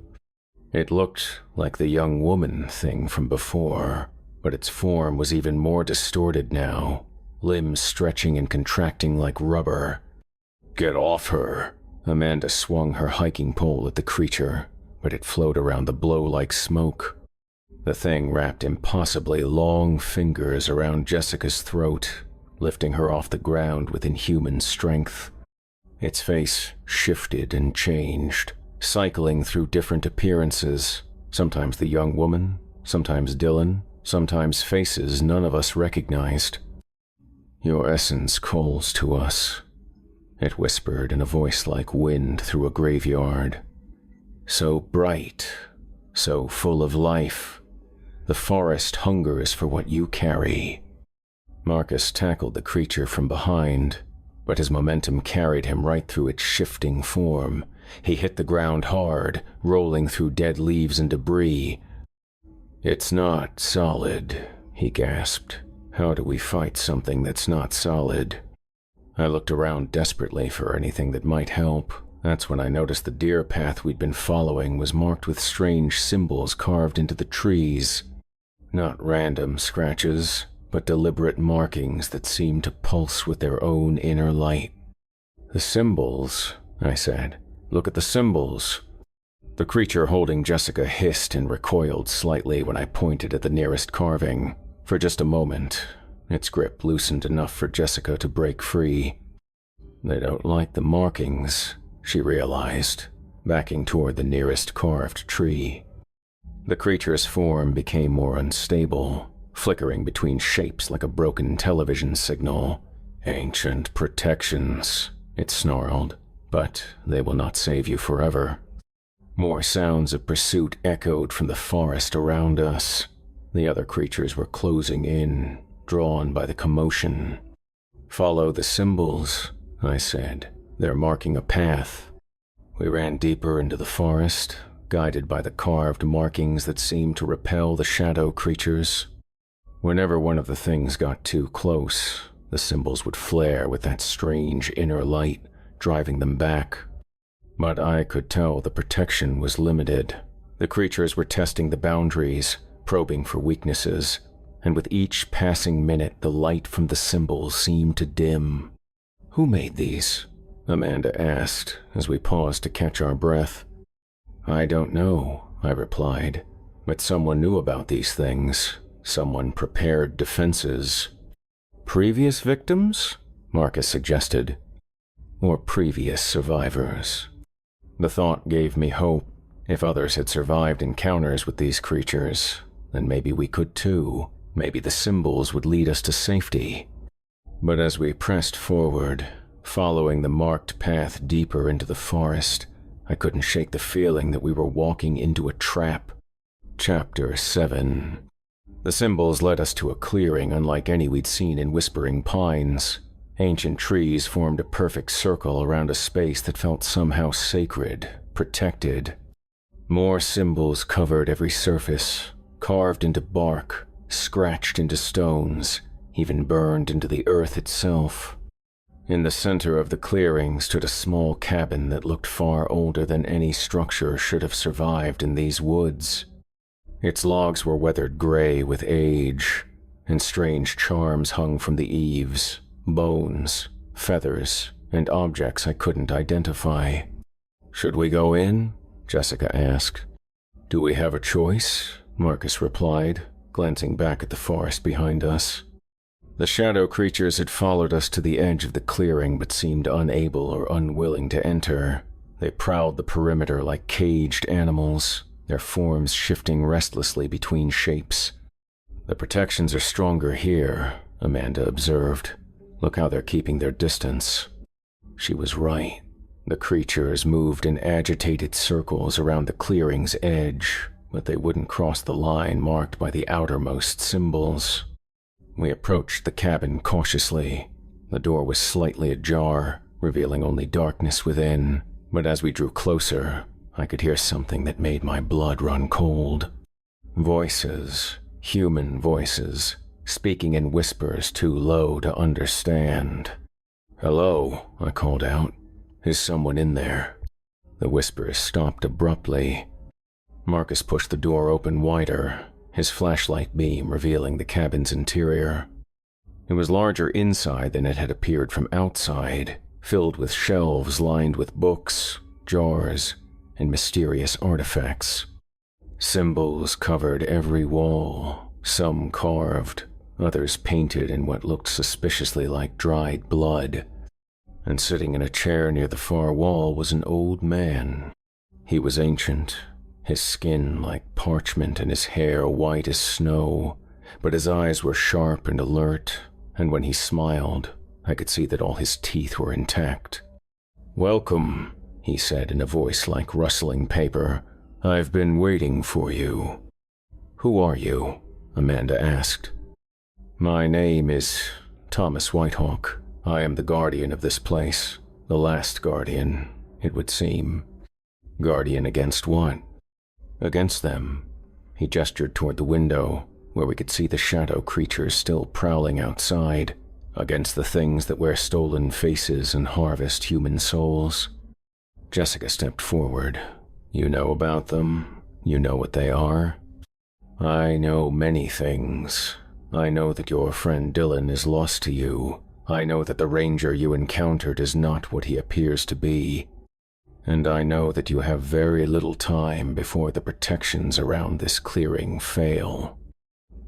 It looked like the young woman thing from before, but its form was even more distorted now, limbs stretching and contracting like rubber. "Get off her!" Amanda swung her hiking pole at the creature, but it flowed around the blow like smoke. The thing wrapped impossibly long fingers around Jessica's throat, lifting her off the ground with inhuman strength. Its face shifted and changed, cycling through different appearances, sometimes the young woman, sometimes Dylan, sometimes faces none of us recognized. "Your essence calls to us," it whispered in a voice like wind through a graveyard. "So bright, so full of life. The forest hungers for what you carry." Marcus tackled the creature from behind, but his momentum carried him right through its shifting form. He hit the ground hard, rolling through dead leaves and debris. "It's not solid," he gasped. "How do we fight something that's not solid?" I looked around desperately for anything that might help. That's when I noticed the deer path we'd been following was marked with strange symbols carved into the trees. Not random scratches, but deliberate markings that seemed to pulse with their own inner light. "The symbols," I said. "Look at the symbols." The creature holding Jessica hissed and recoiled slightly when I pointed at the nearest carving. For just a moment, its grip loosened enough for Jessica to break free. "They don't like the markings," she realized, backing toward the nearest carved tree. The creature's form became more unstable, flickering between shapes like a broken television signal. "Ancient protections," it snarled, "but they will not save you forever." More sounds of pursuit echoed from the forest around us. The other creatures were closing in, drawn by the commotion. "Follow the symbols," I said. "They're marking a path." We ran deeper into the forest, guided by the carved markings that seemed to repel the shadow creatures. Whenever one of the things got too close, the symbols would flare with that strange inner light, driving them back. But I could tell the protection was limited. The creatures were testing the boundaries, probing for weaknesses, and with each passing minute the light from the symbols seemed to dim. "Who made these?" Amanda asked as we paused to catch our breath. "I don't know," I replied, "but someone knew about these things. Someone prepared defenses." "Previous victims?" Marcus suggested. or previous survivors. The thought gave me hope. If others had survived encounters with these creatures, then maybe we could too. Maybe the symbols would lead us to safety. But as we pressed forward, following the marked path deeper into the forest, I couldn't shake the feeling that we were walking into a trap. Chapter 7. The symbols led us to a clearing unlike any we'd seen in Whispering Pines. Ancient trees formed a perfect circle around a space that felt somehow sacred, protected. More symbols covered every surface, carved into bark, scratched into stones, even burned into the earth itself. In the center of the clearing stood a small cabin that looked far older than any structure should have survived in these woods. Its logs were weathered gray with age, and strange charms hung from the eaves, bones, feathers, and objects I couldn't identify. "Should we go in?" Jessica asked. "Do we have a choice?" Marcus replied, glancing back at the forest behind us. The shadow creatures had followed us to the edge of the clearing but seemed unable or unwilling to enter. They prowled the perimeter like caged animals, their forms shifting restlessly between shapes. "The protections are stronger here," Amanda observed. "Look how they're keeping their distance." She was right. The creatures moved in agitated circles around the clearing's edge, but they wouldn't cross the line marked by the outermost symbols. We approached the cabin cautiously. The door was slightly ajar, revealing only darkness within, but as we drew closer, I could hear something that made my blood run cold. Voices, human voices, speaking in whispers too low to understand. "Hello," I called out. "Is someone in there?" The whispers stopped abruptly. Marcus pushed the door open wider, his flashlight beam revealing the cabin's interior. It was larger inside than it had appeared from outside, filled with shelves lined with books, jars, and mysterious artifacts. Symbols covered every wall, some carved, others painted in what looked suspiciously like dried blood. And sitting in a chair near the far wall was an old man. He was ancient, his skin like parchment and his hair white as snow, but his eyes were sharp and alert, and when he smiled, I could see that all his teeth were intact. "Welcome," he said in a voice like rustling paper. "I've been waiting for you." "Who are you?" Amanda asked. "My name is Thomas Whitehawk. I am the guardian of this place. The last guardian, it would seem." "Guardian against what?" "Against them." He gestured toward the window, where we could see the shadow creatures still prowling outside, against the things that wear stolen faces and harvest human souls. Jessica stepped forward. "You know about them? You know what they are?" "I know many things. I know that your friend Dylan is lost to you. I know that the ranger you encountered is not what he appears to be. And I know that you have very little time before the protections around this clearing fail."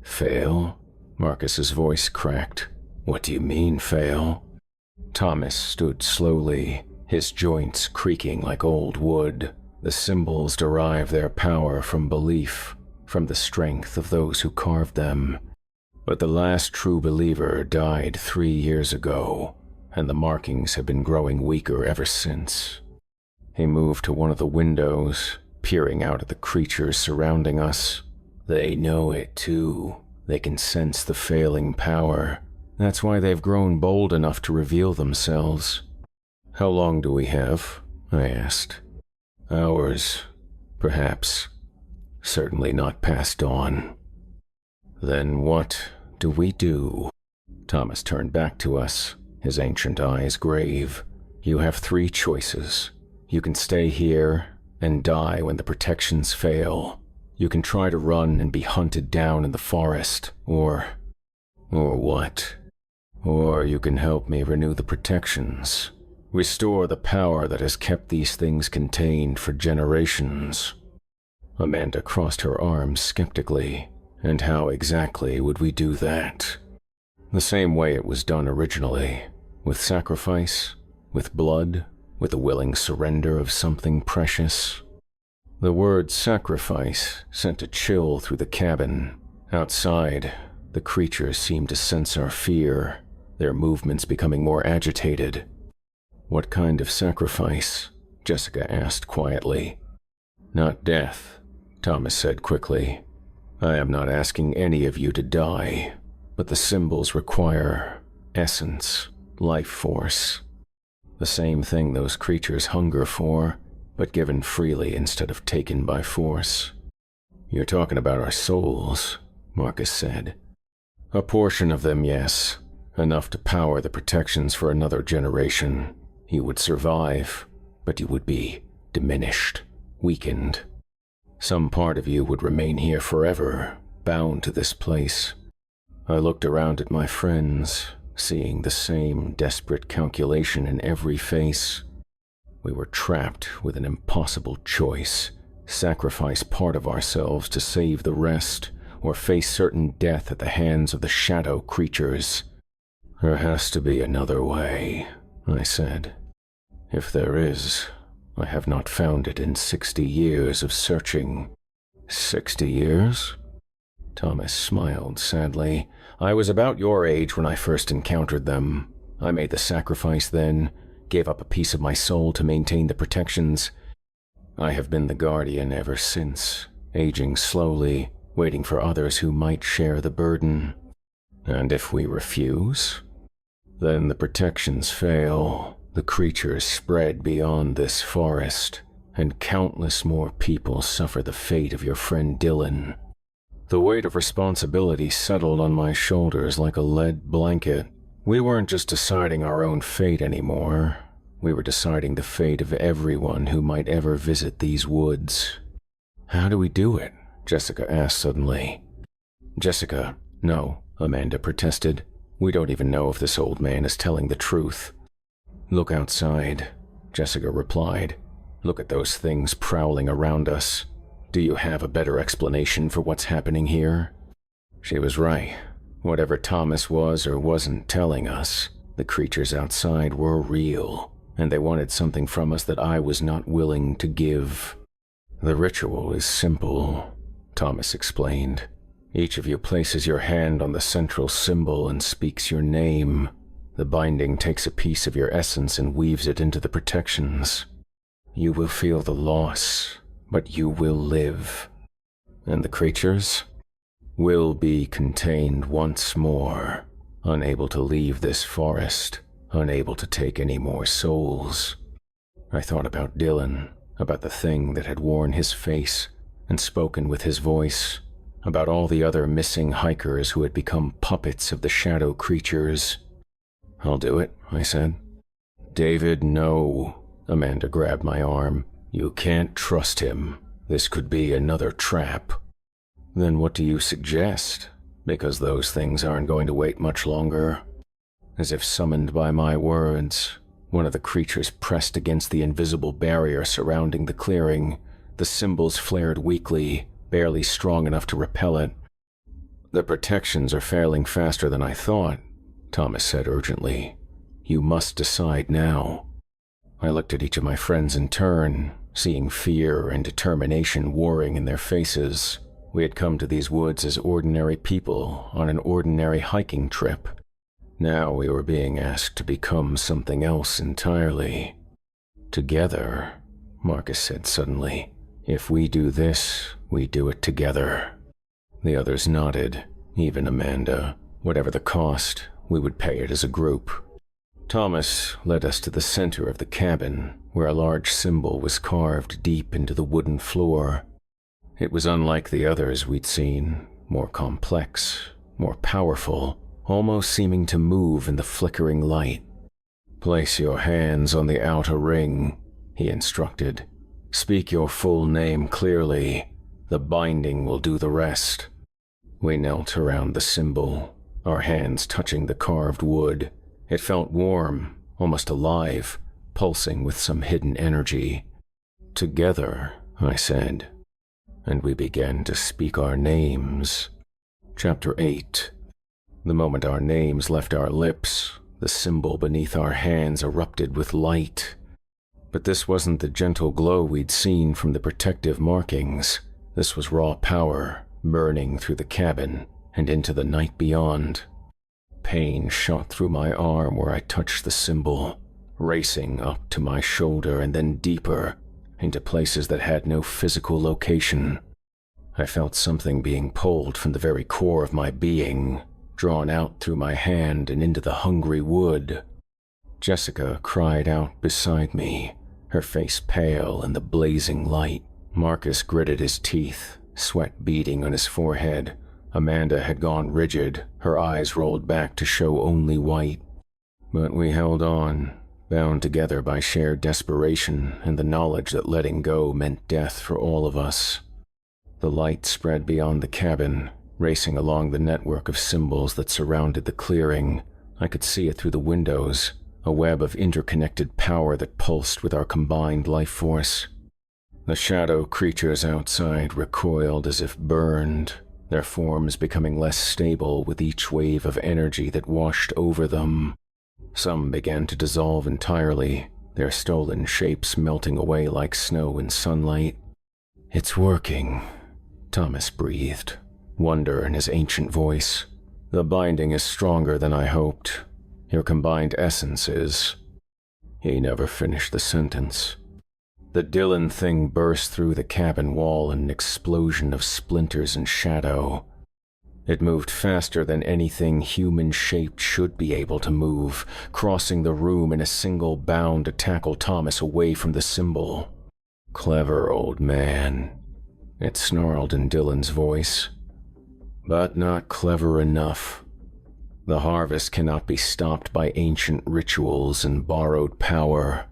"Fail?" Marcus's voice cracked. "What do you mean, fail?" Thomas stood slowly, his joints creaking like old wood. The symbols derive their power from belief, from the strength of those who carved them. But the last true believer died 3 years ago, and the markings have been growing weaker ever since. He moved to one of the windows, peering out at the creatures surrounding us. They know it too. They can sense the failing power. That's why they've grown bold enough to reveal themselves. "How long do we have?" I asked. "Hours, perhaps. Certainly not past dawn." "Then what do we do?" Thomas turned back to us, his ancient eyes grave. "You have 3 choices. You can stay here and die when the protections fail. You can try to run and be hunted down in the forest, or what? Or you can help me renew the protections, restore the power that has kept these things contained for generations." Amanda crossed her arms skeptically. "And how exactly would we do that?" "The same way it was done originally, with sacrifice with blood, with the willing surrender of something precious. The word sacrifice sent a chill through the cabin. Outside, the creatures seemed to sense our fear, their movements becoming more agitated. "What kind of sacrifice?" Jessica asked quietly. "Not death," Thomas said quickly. "I am not asking any of you to die, but the symbols require essence, life force. The same thing those creatures hunger for, but given freely instead of taken by force." "You're talking about our souls," Marcus said. "A portion of them, yes. Enough to power the protections for another generation. You would survive, but you would be diminished, weakened. Some part of you would remain here forever, bound to this place." I looked around at my friends, seeing the same desperate calculation in every face. We were trapped with an impossible choice: sacrifice part of ourselves to save the rest, or face certain death at the hands of the shadow creatures. "There has to be another way," I said. "If there is, I have not found it in 60 years of searching." 60 years? Thomas smiled sadly. "I was about your age when I first encountered them. I made the sacrifice then, gave up a piece of my soul to maintain the protections. I have been the guardian ever since, aging slowly, waiting for others who might share the burden. And if we refuse, then the protections fail, the creatures spread beyond this forest, and countless more people suffer the fate of your friend Dylan." The weight of responsibility settled on my shoulders like a lead blanket. We weren't just deciding our own fate anymore. We were deciding the fate of everyone who might ever visit these woods. "How do we do it?" Jessica asked suddenly. "Jessica, no," Amanda protested. "We don't even know if this old man is telling the truth." "Look outside," Jessica replied. "Look at those things prowling around us. Do you have a better explanation for what's happening here?" She was right. Whatever Thomas was or wasn't telling us, the creatures outside were real, and they wanted something from us that I was not willing to give. "The ritual is simple," Thomas explained. "Each of you places your hand on the central symbol and speaks your name. The binding takes a piece of your essence and weaves it into the protections. You will feel the loss, but you will live. And the creatures will be contained once more, unable to leave this forest, unable to take any more souls." I thought about Dylan, about the thing that had worn his face and spoken with his voice, about all the other missing hikers who had become puppets of the shadow creatures. "I'll do it," I said. "David, no." Amanda grabbed my arm. "You can't trust him. This could be another trap." "Then what do you suggest? Because those things aren't going to wait much longer." As if summoned by my words, one of the creatures pressed against the invisible barrier surrounding the clearing. The symbols flared weakly, barely strong enough to repel it. "The protections are failing faster than I thought," Thomas said urgently. "You must decide now." I looked at each of my friends in turn, seeing fear and determination warring in their faces. We had come to these woods as ordinary people on an ordinary hiking trip. Now we were being asked to become something else entirely. "Together," Marcus said suddenly. "If we do this, we do it together." The others nodded, even Amanda. Whatever the cost, we would pay it as a group. Thomas led us to the center of the cabin, where a large symbol was carved deep into the wooden floor. It was unlike the others we'd seen, more complex, more powerful, almost seeming to move in the flickering light. "Place your hands on the outer ring," he instructed. "Speak your full name clearly. The binding will do the rest." We knelt around the symbol, our hands touching the carved wood. It felt warm, almost alive, pulsing with some hidden energy. "Together," I said, and we began to speak our names. Chapter 8. The moment our names left our lips, The symbol beneath our hands erupted with light. But this wasn't the gentle glow we'd seen from the protective markings. This was raw power, burning through the cabin and into the night beyond. Pain shot through my arm where I touched the symbol, racing up to my shoulder and then deeper, into places that had no physical location. I felt something being pulled from the very core of my being, drawn out through my hand and into the hungry wood. Jessica cried out beside me, her face pale in the blazing light. Marcus gritted his teeth, sweat beading on his forehead. Amanda had gone rigid, her eyes rolled back to show only white. But we held on, bound together by shared desperation and the knowledge that letting go meant death for all of us. The light spread beyond the cabin, racing along the network of symbols that surrounded the clearing. I could see it through the windows, a web of interconnected power that pulsed with our combined life force. The shadow creatures outside recoiled as if burned, their forms becoming less stable with each wave of energy that washed over them. Some began to dissolve entirely, their stolen shapes melting away like snow in sunlight. "It's working," Thomas breathed, wonder in his ancient voice. "The binding is stronger than I hoped. Your combined essence is—" He never finished the sentence. The Dylan thing burst through the cabin wall in an explosion of splinters and shadow. It moved faster than anything human-shaped should be able to move, crossing the room in a single bound to tackle Thomas away from the symbol. "Clever old man," it snarled in Dylan's voice. "But not clever enough. The harvest cannot be stopped by ancient rituals and borrowed power."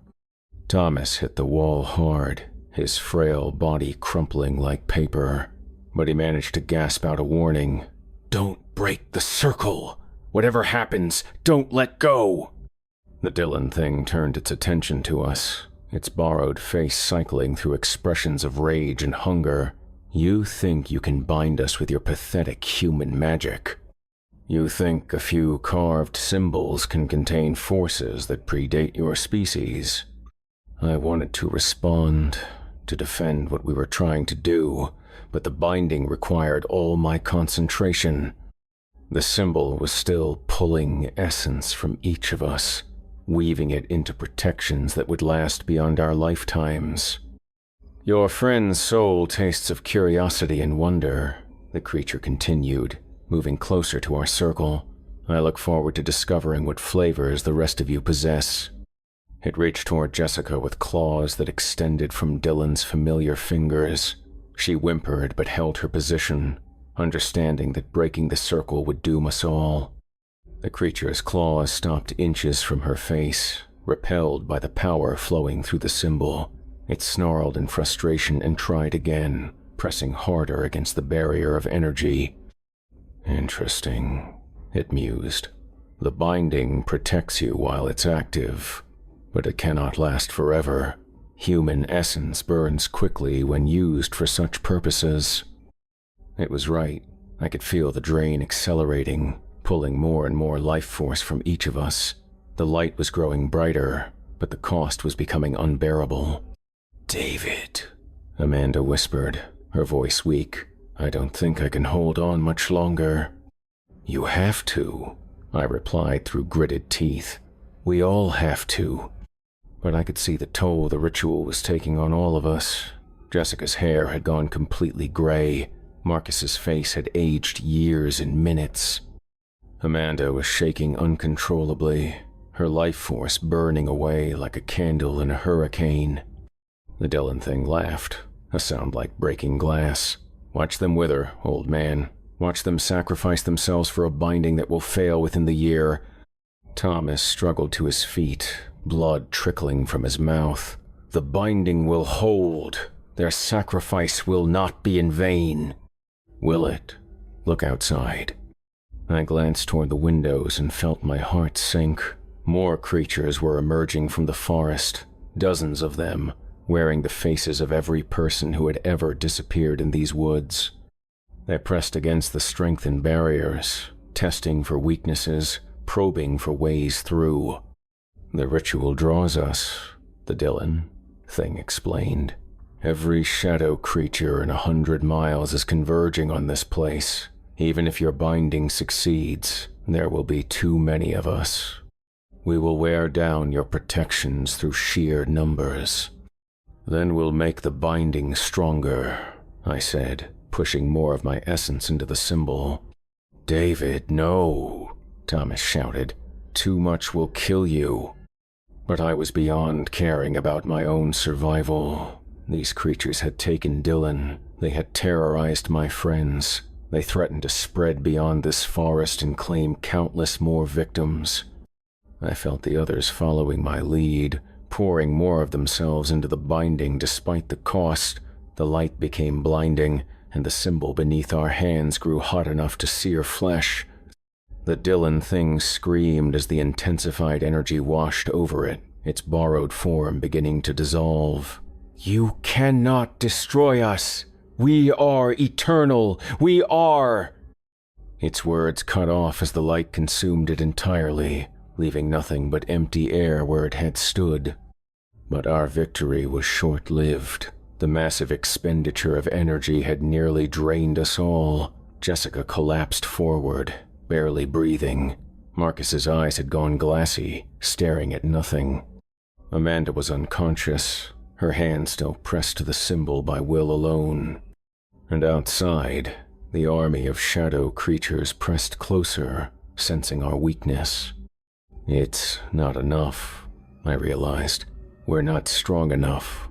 Thomas hit the wall hard, his frail body crumpling like paper, but he managed to gasp out a warning. "Don't break the circle! Whatever happens, don't let go!" The Dylan thing turned its attention to us, its borrowed face cycling through expressions of rage and hunger. "You think you can bind us with your pathetic human magic? You think a few carved symbols can contain forces that predate your species?" I wanted to respond, to defend what we were trying to do, but the binding required all my concentration. The symbol was still pulling essence from each of us, weaving it into protections that would last beyond our lifetimes. "Your friend's soul tastes of curiosity and wonder," the creature continued, moving closer to our circle. "I look forward to discovering what flavors the rest of you possess." It reached toward Jessica with claws that extended from Dylan's familiar fingers. She whimpered but held her position, understanding that breaking the circle would doom us all. The creature's claws stopped inches from her face, repelled by the power flowing through the symbol. It snarled in frustration and tried again, pressing harder against the barrier of energy. "Interesting," it mused. "The binding protects you while it's active, but it cannot last forever. Human essence burns quickly when used for such purposes." It was right. I could feel the drain accelerating, pulling more and more life force from each of us. The light was growing brighter, but the cost was becoming unbearable. "David," Amanda whispered, her voice weak. "I don't think I can hold on much longer." "You have to," I replied through gritted teeth. "We all have to." But I could see the toll the ritual was taking on all of us. Jessica's hair had gone completely gray. Marcus's face had aged years in minutes. Amanda was shaking uncontrollably, her life force burning away like a candle in a hurricane. The Dylan thing laughed, a sound like breaking glass. "Watch them wither, old man. Watch them sacrifice themselves for a binding that will fail within the year." Thomas struggled to his feet, blood trickling from his mouth. "The binding will hold. Their sacrifice will not be in vain." "Will it? Look outside." I glanced toward the windows and felt my heart sink. More creatures were emerging from the forest, dozens of them, wearing the faces of every person who had ever disappeared in these woods. They pressed against the strengthened barriers, testing for weaknesses, probing for ways through. The ritual draws us, the Dylan thing explained. Every shadow creature in 100 miles is converging on this place. Even if your binding succeeds, there will be too many of us. We will wear down your protections through sheer numbers. Then we'll make the binding stronger, I said, pushing more of my essence into the symbol. David, no, Thomas shouted. Too much will kill you. But I was beyond caring about my own survival. These creatures had taken Dylan. They had terrorized my friends. They threatened to spread beyond this forest and claim countless more victims. I felt the others following my lead, pouring more of themselves into the binding despite the cost. The light became blinding, and the symbol beneath our hands grew hot enough to sear flesh. The Dylan thing screamed as the intensified energy washed over it, its borrowed form beginning to dissolve. You cannot destroy us! We are eternal! We are! Its words cut off as the light consumed it entirely, leaving nothing but empty air where it had stood. But our victory was short-lived. The massive expenditure of energy had nearly drained us all. Jessica collapsed forward, barely breathing. Marcus's eyes had gone glassy, staring at nothing. Amanda was unconscious, her hand still pressed to the symbol by will alone. And outside, the army of shadow creatures pressed closer, sensing our weakness. It's not enough, I realized. We're not strong enough.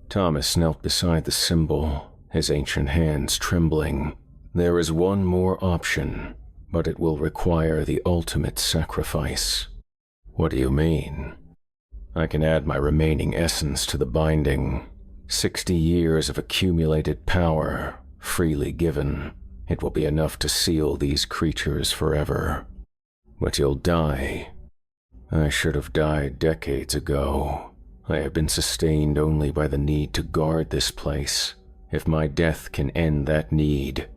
Thomas knelt beside the symbol, his ancient hands trembling. There is one more option, but it will require the ultimate sacrifice. What do you mean? I can add my remaining essence to the binding. 60 years of accumulated power, freely given. It will be enough to seal these creatures forever. But you'll die. I should have died decades ago. I have been sustained only by the need to guard this place. If my death can end that need.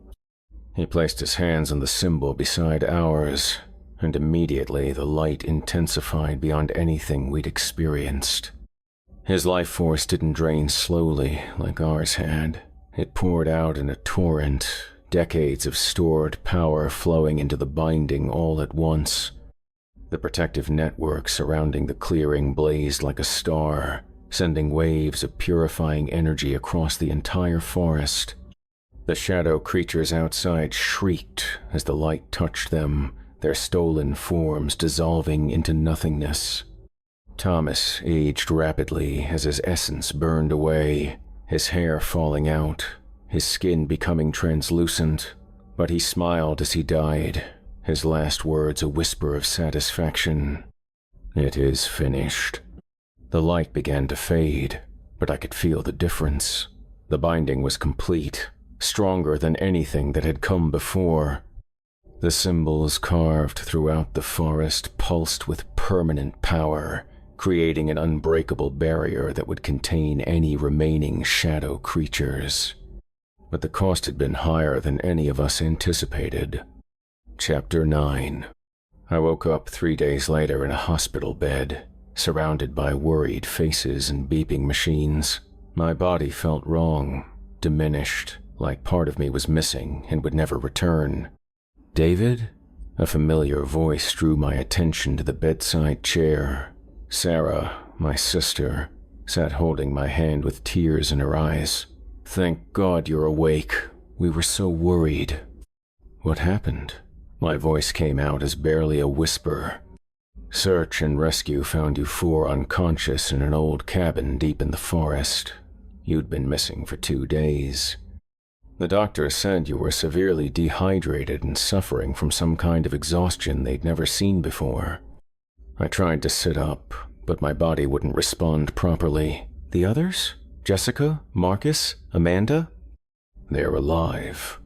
He placed his hands on the symbol beside ours, and immediately the light intensified beyond anything we'd experienced. His life force didn't drain slowly like ours had. It poured out in a torrent, decades of stored power flowing into the binding all at once. The protective network surrounding the clearing blazed like a star, sending waves of purifying energy across the entire forest. The shadow creatures outside shrieked as the light touched them, their stolen forms dissolving into nothingness. Thomas aged rapidly as his essence burned away, his hair falling out, his skin becoming translucent, but he smiled as he died, his last words a whisper of satisfaction. It is finished. The light began to fade, but I could feel the difference. The binding was complete, stronger than anything that had come before. The symbols carved throughout the forest pulsed with permanent power, creating an unbreakable barrier that would contain any remaining shadow creatures. But the cost had been higher than any of us anticipated. Chapter 9. I woke up 3 days later in a hospital bed, surrounded by worried faces and beeping machines. My body felt wrong, diminished, like part of me was missing and would never return. David? A familiar voice drew my attention to the bedside chair. Sarah, my sister, sat holding my hand with tears in her eyes. Thank God you're awake. We were so worried. What happened? My voice came out as barely a whisper. Search and rescue found you 4 unconscious in an old cabin deep in the forest. You'd been missing for 2 days. The doctor said you were severely dehydrated and suffering from some kind of exhaustion they'd never seen before. I tried to sit up, but my body wouldn't respond properly. The others? Jessica? Marcus? Amanda? They're alive.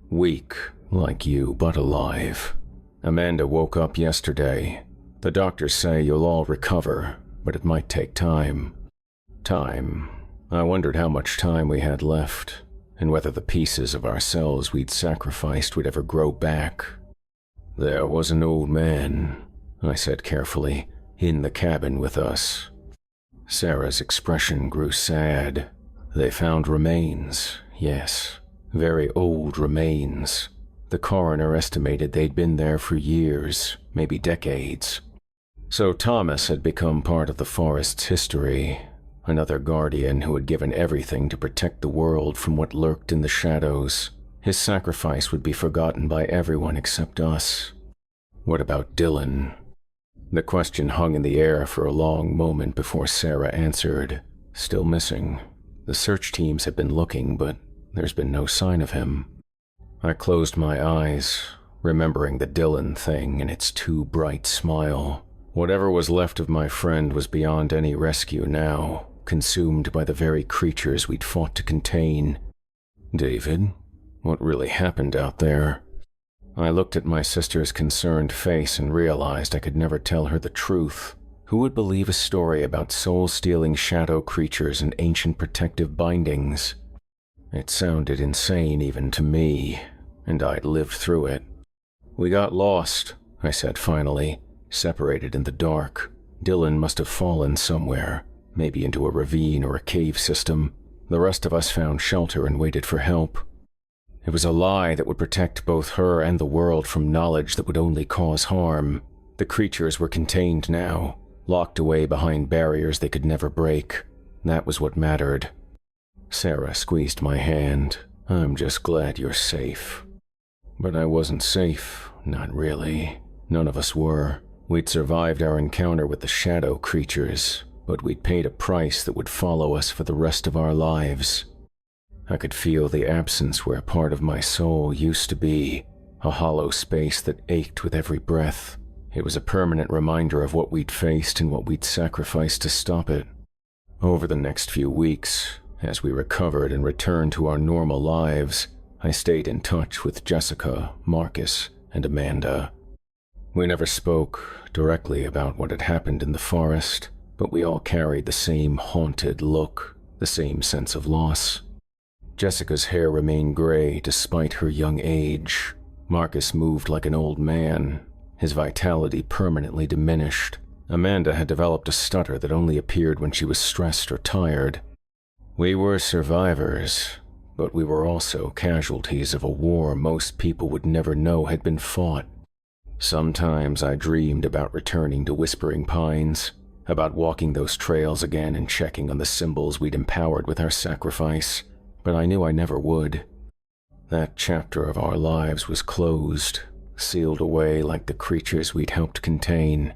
Weak, like you, but alive. Amanda woke up yesterday. The doctors say you'll all recover, but it might take time. Time. I wondered how much time we had left, and whether the pieces of ourselves we'd sacrificed would ever grow back. There was an old man. I said carefully, "in the cabin with us." Sarah's expression grew sad. "They found remains, yes, very old remains. The coroner estimated they'd been there for years, maybe decades. So Thomas had become part of the forest's history, another guardian who had given everything to protect the world from what lurked in the shadows. His sacrifice would be forgotten by everyone except us. What about Dylan?" The question hung in the air for a long moment before Sarah answered. "Still missing. The search teams have been looking, but there's been no sign of him." I closed my eyes, remembering the Dylan thing and its too bright smile. Whatever was left of my friend was beyond any rescue now, consumed by the very creatures we'd fought to contain. "David, what really happened out there?" I looked at my sister's concerned face and realized I could never tell her the truth. Who would believe a story about soul-stealing shadow creatures and ancient protective bindings? It sounded insane even to me, and I'd lived through it. "We got lost," I said finally, "separated in the dark. Dylan must have fallen somewhere, maybe into a ravine or a cave system. The rest of us found shelter and waited for help. It was a lie that would protect both her and the world from knowledge that would only cause harm. The creatures were contained now, locked away behind barriers they could never break. That was what mattered." Sarah squeezed my hand. "I'm just glad you're safe." But I wasn't safe, not really. None of us were. We'd survived our encounter with the shadow creatures, but we'd paid a price that would follow us for the rest of our lives. I could feel the absence where a part of my soul used to be, a hollow space that ached with every breath. It was a permanent reminder of what we'd faced and what we'd sacrificed to stop it. Over the next few weeks, as we recovered and returned to our normal lives, I stayed in touch with Jessica, Marcus, and Amanda. We never spoke directly about what had happened in the forest, but we all carried the same haunted look, the same sense of loss. Jessica's hair remained gray despite her young age. Marcus moved like an old man, his vitality permanently diminished. Amanda had developed a stutter that only appeared when she was stressed or tired. We were survivors, but we were also casualties of a war most people would never know had been fought. Sometimes I dreamed about returning to Whispering Pines, about walking those trails again and checking on the symbols we'd empowered with our sacrifice, but I knew I never would. That chapter of our lives was closed, sealed away like the creatures we'd helped contain.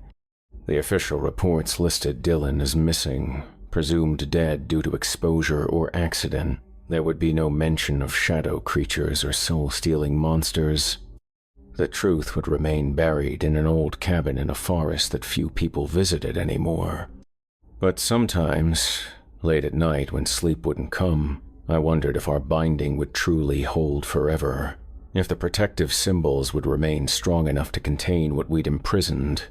The official reports listed Dylan as missing, presumed dead due to exposure or accident. There would be no mention of shadow creatures or soul-stealing monsters. The truth would remain buried in an old cabin in a forest that few people visited anymore. But sometimes, late at night when sleep wouldn't come, I wondered if our binding would truly hold forever, if the protective symbols would remain strong enough to contain what we'd imprisoned.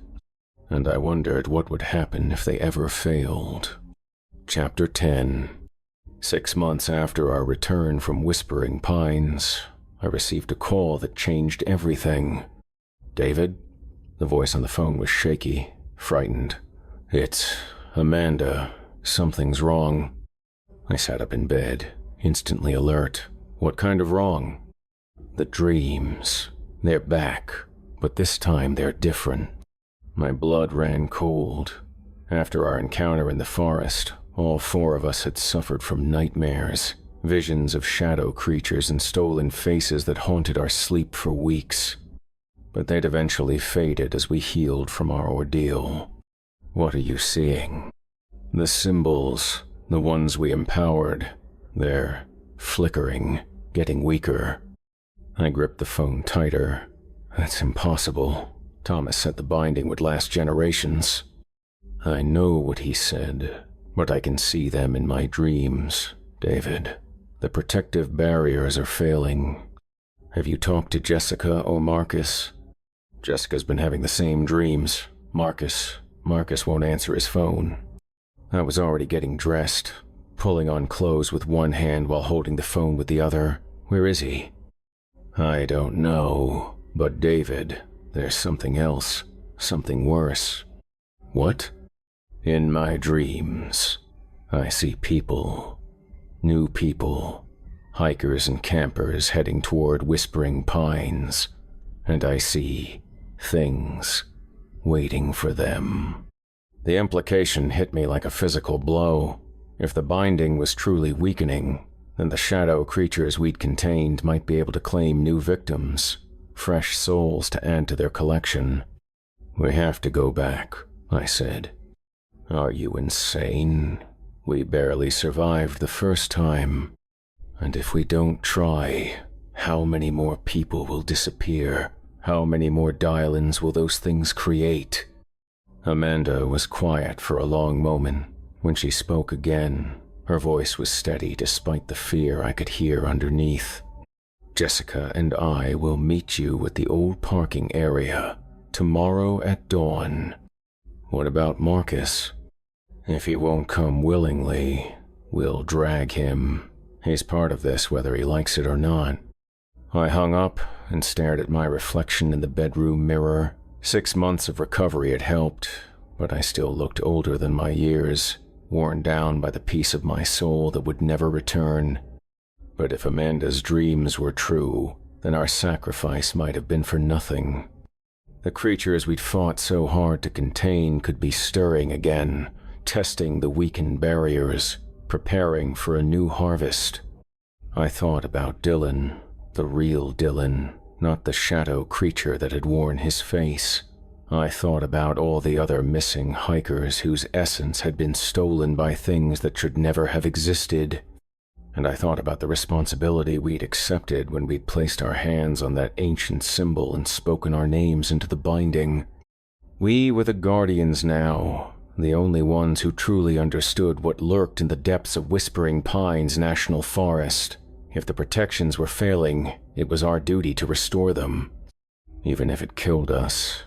And I wondered what would happen if they ever failed. Chapter 10. 6 months after our return from Whispering Pines, I received a call that changed everything. "David?" The voice on the phone was shaky, frightened. "It's Amanda. Something's wrong." I sat up in bed, instantly alert. "What kind of wrong?" "The dreams. They're back, but this time they're different." My blood ran cold. After our encounter in the forest, all 4 of us had suffered from nightmares, visions of shadow creatures and stolen faces that haunted our sleep for weeks. But they'd eventually faded as we healed from our ordeal. "What are you seeing?" "The symbols, the ones we empowered. They're flickering, getting weaker." I gripped the phone tighter. "That's impossible. Thomas said the binding would last generations." "I know what he said, but I can see them in my dreams, David. The protective barriers are failing. Have you talked to Jessica or Marcus?" "Jessica's been having the same dreams. Marcus won't answer his phone." I was already getting dressed, pulling on clothes with one hand while holding the phone with the other. "Where is he?" "I don't know, but David, there's something else. something worse. What? In my dreams, I see people, new people, hikers and campers heading toward Whispering Pines, and I see things waiting for them. The implication hit me like a physical blow. If the binding was truly weakening, then the shadow creatures we'd contained might be able to claim new victims, fresh souls to add to their collection. We have to go back, I said. Are you insane? We barely survived the first time. And if we don't try, how many more people will disappear? How many more die-ins will those things create? Amanda was quiet for a long moment. When she spoke again, her voice was steady despite the fear I could hear underneath. Jessica and I will meet you at the old parking area tomorrow at dawn. What about Marcus? If he won't come willingly, we'll drag him. He's part of this whether he likes it or not. I hung up and stared at my reflection in the bedroom mirror. 6 months of recovery had helped, but I still looked older than my years, worn down by the piece of my soul that would never return. But if Amanda's dreams were true, then our sacrifice might have been for nothing. The creatures we'd fought so hard to contain could be stirring again, testing the weakened barriers, preparing for a new harvest. I thought about Dylan, the real Dylan, not the shadow creature that had worn his face. I thought about all the other missing hikers whose essence had been stolen by things that should never have existed. And I thought about the responsibility we'd accepted when we'd placed our hands on that ancient symbol and spoken our names into the binding. We were the guardians now, the only ones who truly understood what lurked in the depths of Whispering Pines National Forest. If the protections were failing, it was our duty to restore them, even if it killed us.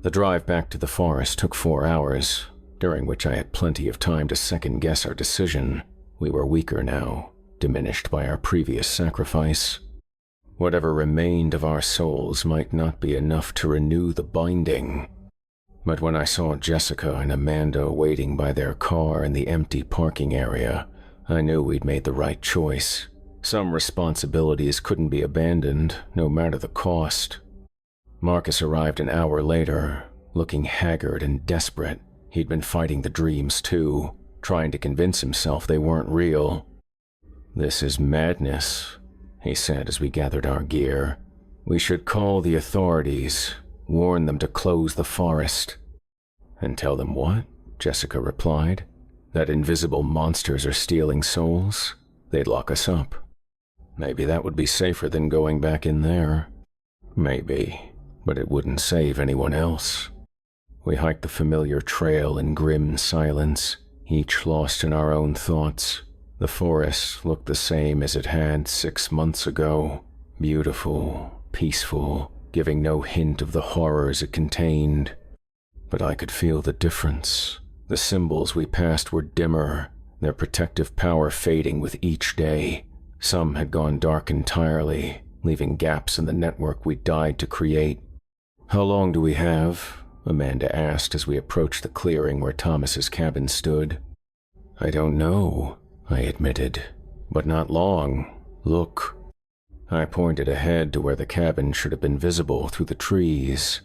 The drive back to the forest took 4 hours, during which I had plenty of time to second-guess our decision. We were weaker now, diminished by our previous sacrifice. Whatever remained of our souls might not be enough to renew the binding. But when I saw Jessica and Amanda waiting by their car in the empty parking area, I knew we'd made the right choice. Some responsibilities couldn't be abandoned, no matter the cost. Marcus arrived an hour later, looking haggard and desperate. He'd been fighting the dreams too, trying to convince himself they weren't real. "This is madness," he said as we gathered our gear. "We should call the authorities, warn them to close the forest." "And tell them what?" Jessica replied. "That invisible monsters are stealing souls? They'd lock us up." "Maybe that would be safer than going back in there." "Maybe, but it wouldn't save anyone else." We hiked the familiar trail in grim silence, each lost in our own thoughts. The forest looked the same as it had 6 months ago, beautiful, peaceful, giving no hint of the horrors it contained. But I could feel the difference. The symbols we passed were dimmer, their protective power fading with each day. Some had gone dark entirely, leaving gaps in the network we died to create. "How long do we have?" Amanda asked as we approached the clearing where Thomas's cabin stood. "I don't know," I admitted, "but not long. Look." I pointed ahead to where the cabin should have been visible through the trees.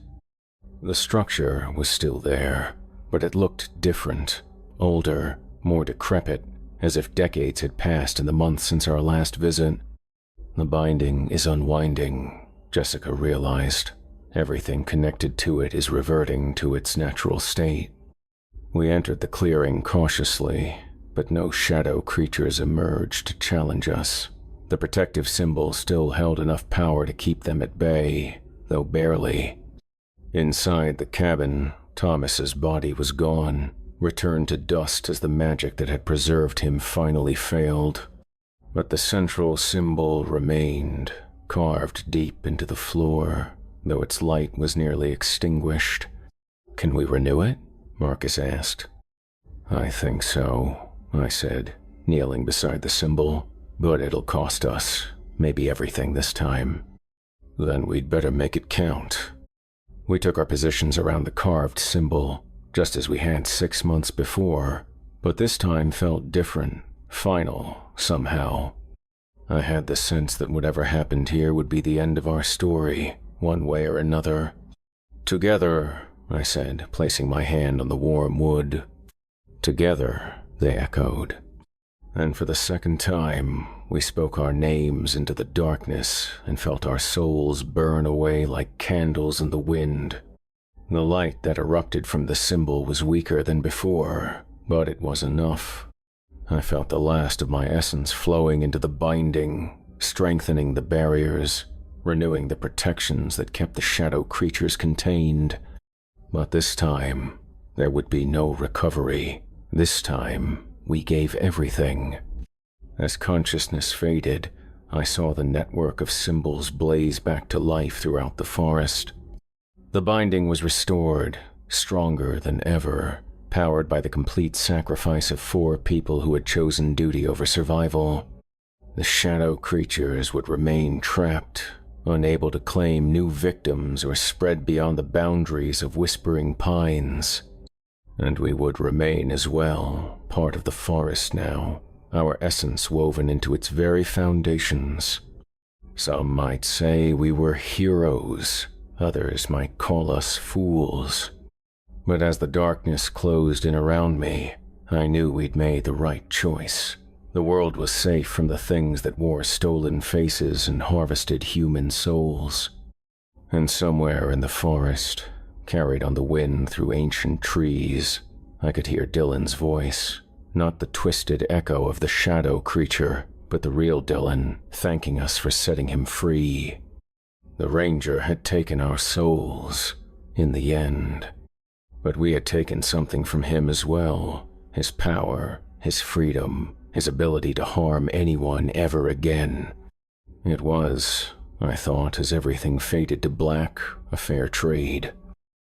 The structure was still there, but it looked different, older, more decrepit, as if decades had passed in the months since our last visit. "The binding is unwinding," Jessica realized. "Everything connected to it is reverting to its natural state." We entered the clearing cautiously, but no shadow creatures emerged to challenge us. The protective symbol still held enough power to keep them at bay, though barely. Inside the cabin, Thomas's body was gone, returned to dust as the magic that had preserved him finally failed. But the central symbol remained, carved deep into the floor, though its light was nearly extinguished. "Can we renew it?" Marcus asked. "I think so," I said, kneeling beside the symbol. "But it'll cost us, maybe everything this time." "Then we'd better make it count." We took our positions around the carved symbol, just as we had 6 months before, but this time felt different, final, somehow. I had the sense that whatever happened here would be the end of our story, one way or another. "Together," I said, placing my hand on the warm wood. "Together," they echoed. And for the second time, we spoke our names into the darkness and felt our souls burn away like candles in the wind. The light that erupted from the symbol was weaker than before, but it was enough. I felt the last of my essence flowing into the binding, strengthening the barriers, renewing the protections that kept the shadow creatures contained. But this time, there would be no recovery. This time, we gave everything. As consciousness faded, I saw the network of symbols blaze back to life throughout the forest. The binding was restored, stronger than ever, powered by the complete sacrifice of 4 people who had chosen duty over survival. The shadow creatures would remain trapped, unable to claim new victims or spread beyond the boundaries of whispering pines. And we would remain as well, part of the forest now, our essence woven into its very foundations. Some might say we were heroes, others might call us fools. But as the darkness closed in around me, I knew we'd made the right choice. The world was safe from the things that wore stolen faces and harvested human souls. And somewhere in the forest, carried on the wind through ancient trees, I could hear Dylan's voice, not the twisted echo of the shadow creature, but the real Dylan, thanking us for setting him free. The ranger had taken our souls, in the end. But we had taken something from him as well, his power, his freedom, his ability to harm anyone ever again. It was, I thought, as everything faded to black, a fair trade.